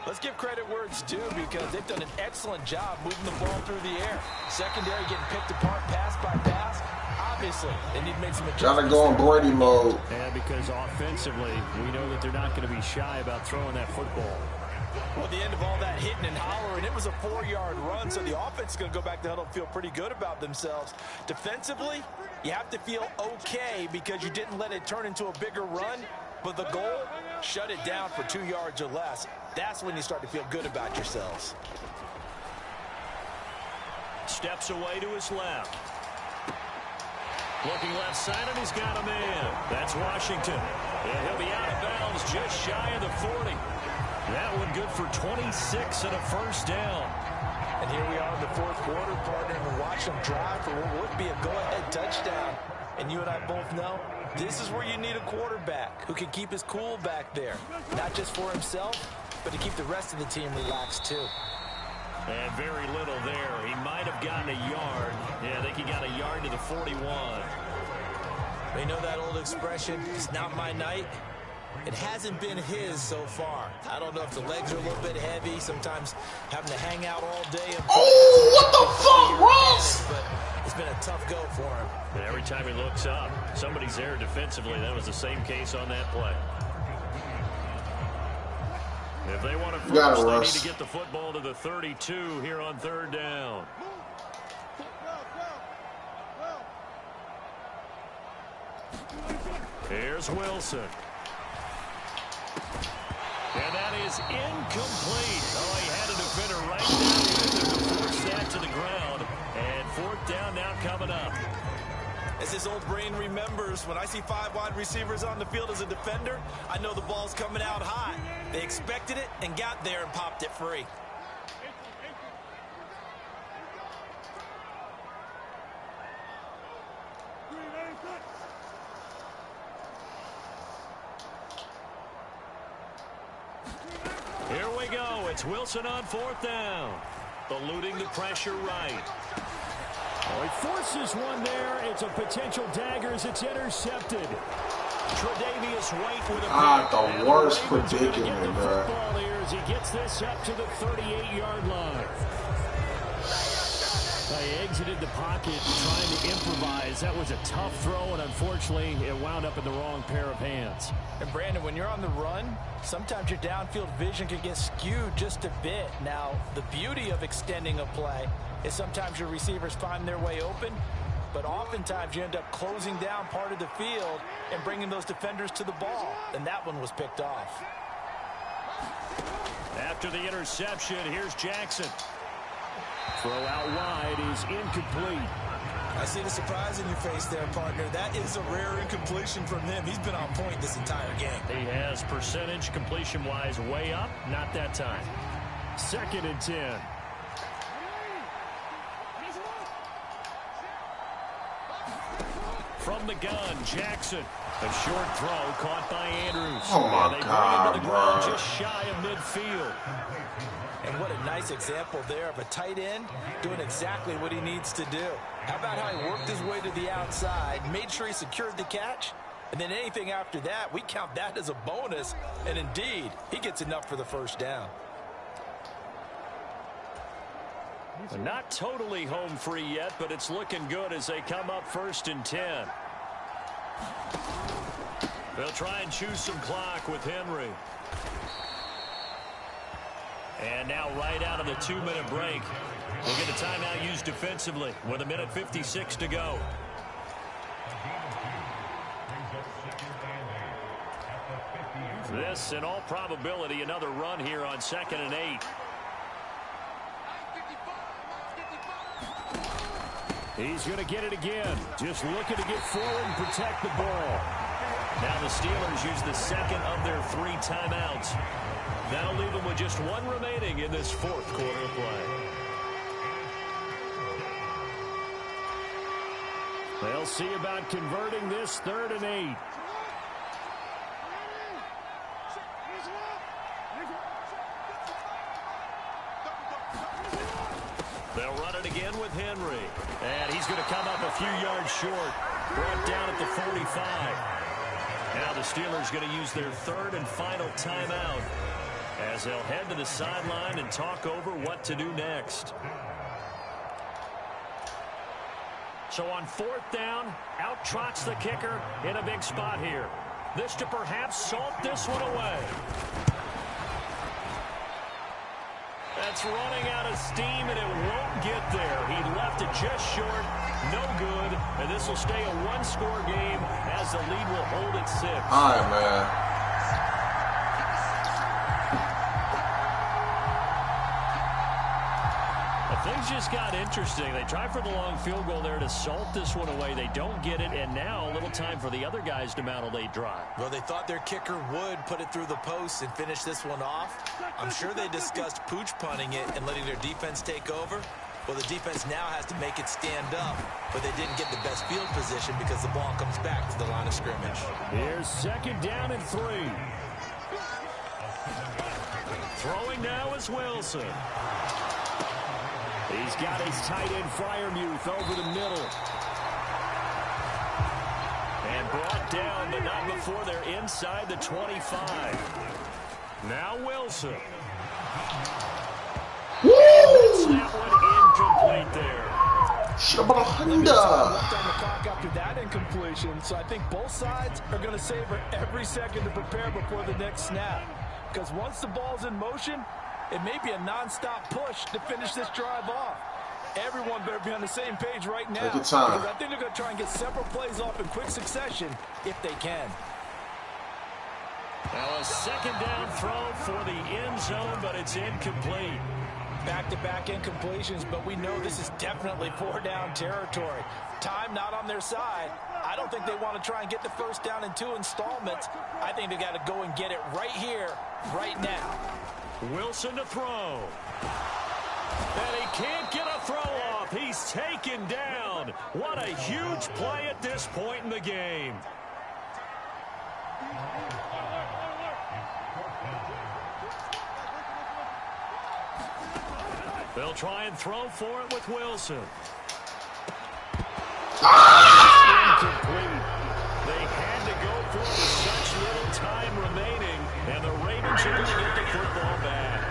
let's give credit where it's due because they've done an excellent job moving the ball through the air. Secondary getting picked apart pass by pass. Obviously, they need to make some adjustments. Gotta go in Brady mode. And because offensively, we know that they're not going to be shy about throwing that football. Well, at the end of all that hitting and hollering, it was a 4-yard run, so the offense is going to go back to huddle and feel pretty good about themselves. Defensively, you have to feel okay because you didn't let it turn into a bigger run, but the goal, shut it down for 2 yards or less. That's when you start to feel good about yourselves. Steps away to his left. Looking left side, and he's got him in. That's Washington. And he'll be out of bounds just shy of the 40. That one good for 26 and a 1st down. And here we are in the 4th quarter, partner, and watch them drive for what would be a go-ahead touchdown. And you and I both know this is where you need a quarterback who can keep his cool back there. Not just for himself, but to keep the rest of the team relaxed too. And very little there. He might have gotten a yard. Yeah, I think he got a yard to the 41. They know that old expression, it's not my night. It hasn't been his so far. I don't know if the legs are a little bit heavy, sometimes having to hang out all day. Oh, what the fuck, Ross? But it's been a tough go for him. And every time he looks up, somebody's there defensively. That was the same case on that play. If they want to first, they need to get the football to the 32 here on 3rd down. Here's Wilson. And that is incomplete. Oh, he had a defender right there with him to force that to the ground. And 4th down now coming up. As his old brain remembers, when I see 5 wide receivers on the field as a defender, I know the ball's coming out hot. They expected it and got there and popped it free. It's Wilson on 4th down. Eluding the pressure right. Oh, he forces one there. It's a potential dagger as it's intercepted. Tre'Davious White with a The worst predicament, bro. Football here as he gets this up to the 38-yard line. He exited the pocket trying to improvise. That was a tough throw, and unfortunately, it wound up in the wrong pair of hands. And Brandon, when you're on the run, sometimes your downfield vision can get skewed just a bit. Now, the beauty of extending a play is sometimes your receivers find their way open, but oftentimes you end up closing down part of the field and bringing those defenders to the ball. And that one was picked off. After the interception, here's Jackson. Throw out wide is incomplete. I see the surprise in your face there, partner. That is a rare incompletion from him. He's been on point this entire game. He has percentage completion-wise way up. Not that time. 2nd and 10. From the gun, Jackson. A short throw caught by Andrews. Oh, my God, bring him to the ground bro. just shy of midfield. And what a nice example there of a tight end doing exactly what he needs to do. How about how he worked his way to the outside, made sure he secured the catch, and then anything after that, we count that as a bonus. And indeed, he gets enough for the first down. Not totally home free yet, but it's looking good as they come up 1st and 10. They'll try and choose some clock with Henry. And now right out of the 2-minute break, we'll get a timeout used defensively with 1:56 to go. This, in all probability, another run here on 2nd and 8. He's going to get it again. Just looking to get forward and protect the ball. Now the Steelers use the 2nd of their 3 timeouts. That'll leave them with just 1 remaining in this 4th quarter of play. They'll see about converting this 3rd and 8. They'll run it again with Henry. And he's going to come up a few yards short. Brought down at the 45. Now the Steelers going to use their 3rd and final timeout as they'll head to the sideline and talk over what to do next. So on 4th down, out trots the kicker in a big spot here. This to perhaps salt this one away. That's running out of steam, and it won't get there. He left it just short. No good. And this will stay a 1-score game as the lead will hold at 6. All right, man. Things just got interesting. They tried for the long field goal there to salt this one away. They don't get it, and now a little time for the other guys to mount a late drive. Well, they thought their kicker would put it through the post and finish this one off. I'm sure they discussed pooch punting it and letting their defense take over. Well, the defense now has to make it stand up, but they didn't get the best field position because the ball comes back to the line of scrimmage. Here's 2nd down and 3. Throwing now is Wilson. He's got his tight end Freiermuth over the middle. And brought down, but not before they're inside the 25. Now Wilson. Woo! That one incomplete there. Shabba-da-hunda. Left on the clock after that incompletion, so I think both sides are going to savor every second to prepare before the next snap. Because once the ball's in motion, it may be a non-stop push to finish this drive off. Everyone better be on the same page right now. Take your time. Because I think they're going to try and get several plays off in quick succession if they can. Now a 2nd down throw for the end zone, but it's incomplete. Back-to-back incompletions, but we know this is definitely 4-down territory. Time not on their side. I don't think they want to try and get the first down in 2 installments. I think they got to go and get it right here, right now. Wilson to throw. And he can't get a throw off. He's taken down. What a huge play at this point in the game. They'll try and throw for it with Wilson. Incomplete. They had to go for it with such little time remaining, and the Ravens are going to get the football back.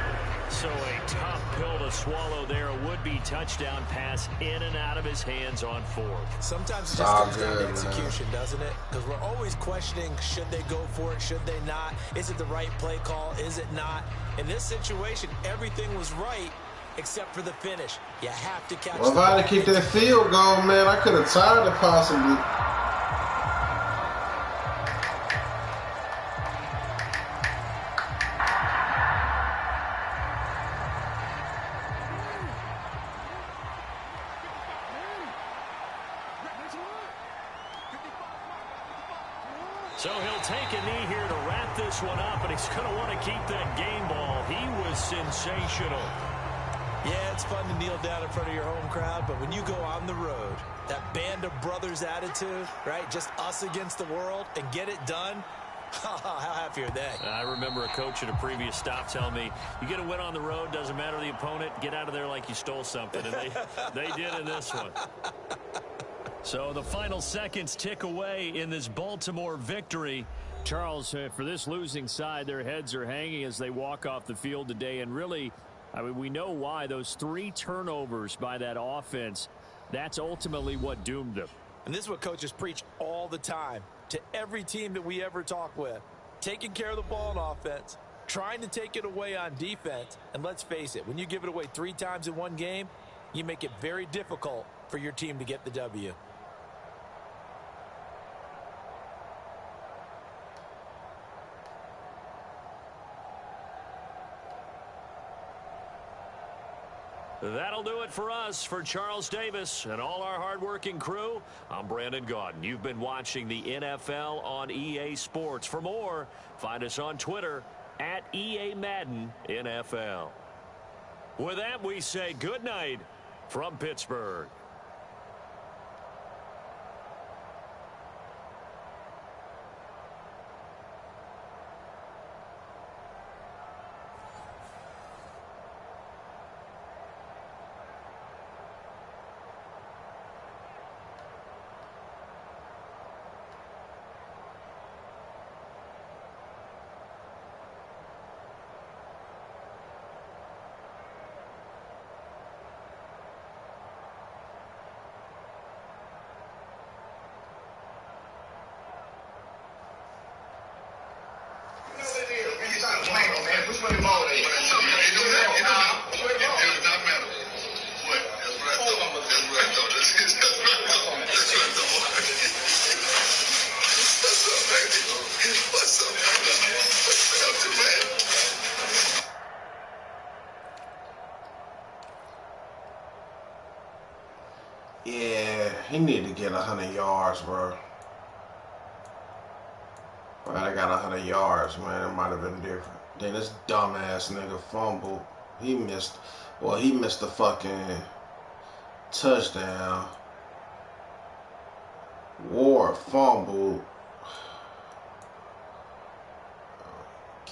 So a tough pill to swallow there. A would-be touchdown pass in and out of his hands on fourth. Sometimes it just comes down to execution, doesn't it? Because we're always questioning, should they go for it, should they not? Is it the right play call, is it not? In this situation, everything was right except for the finish. You have to catch Well, if I had to keep that field goal, man, I could have tied it possibly. So he'll take a knee here to wrap this one up, and he's going to want to keep that game ball. He was sensational. Yeah, it's fun to kneel down in front of your home crowd, but when you go on the road, that band of brothers attitude, right, just us against the world, and get it done, how happy are they? I remember a coach at a previous stop telling me, you get a win on the road, doesn't matter the opponent, get out of there like you stole something, and they did in this one. So the final seconds tick away in this Baltimore victory. Charles, for this losing side, their heads are hanging as they walk off the field today. And really, I mean, we know why. Those 3 turnovers by that offense, that's ultimately what doomed them. And this is what coaches preach all the time to every team that we ever talk with. Taking care of the ball on offense, trying to take it away on defense. And let's face it, when you give it away 3 times in one game, you make it very difficult for your team to get the W. That'll do it for us. For Charles Davis and all our hardworking crew, I'm Brandon Gaudin. You've been watching the NFL on EA Sports. For more, find us on Twitter at EA Madden NFL. With that, we say good night from Pittsburgh. Yeah, he need to get 100 yards, bro. If I got 100 yards, man, it might have been different. Then this dumbass nigga fumbled. He missed the fucking touchdown. Ward fumbled.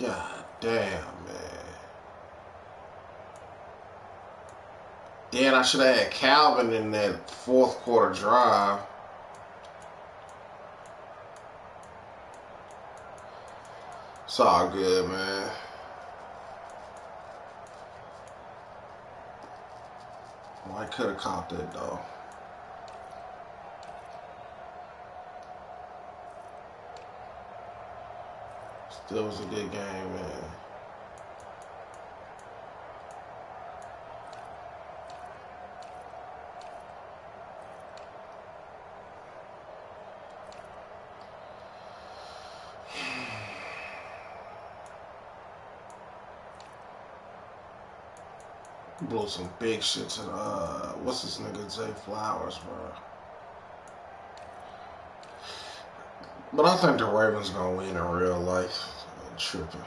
God damn, man. Then I should have had Calvin in that 4th quarter drive. It's all good, man. Well, I could have caught that, though. Still was a good game, man. Blow some big shit to the, what's this nigga, Zay Flowers, bro. But I think the Ravens gonna win in real life. I'm tripping.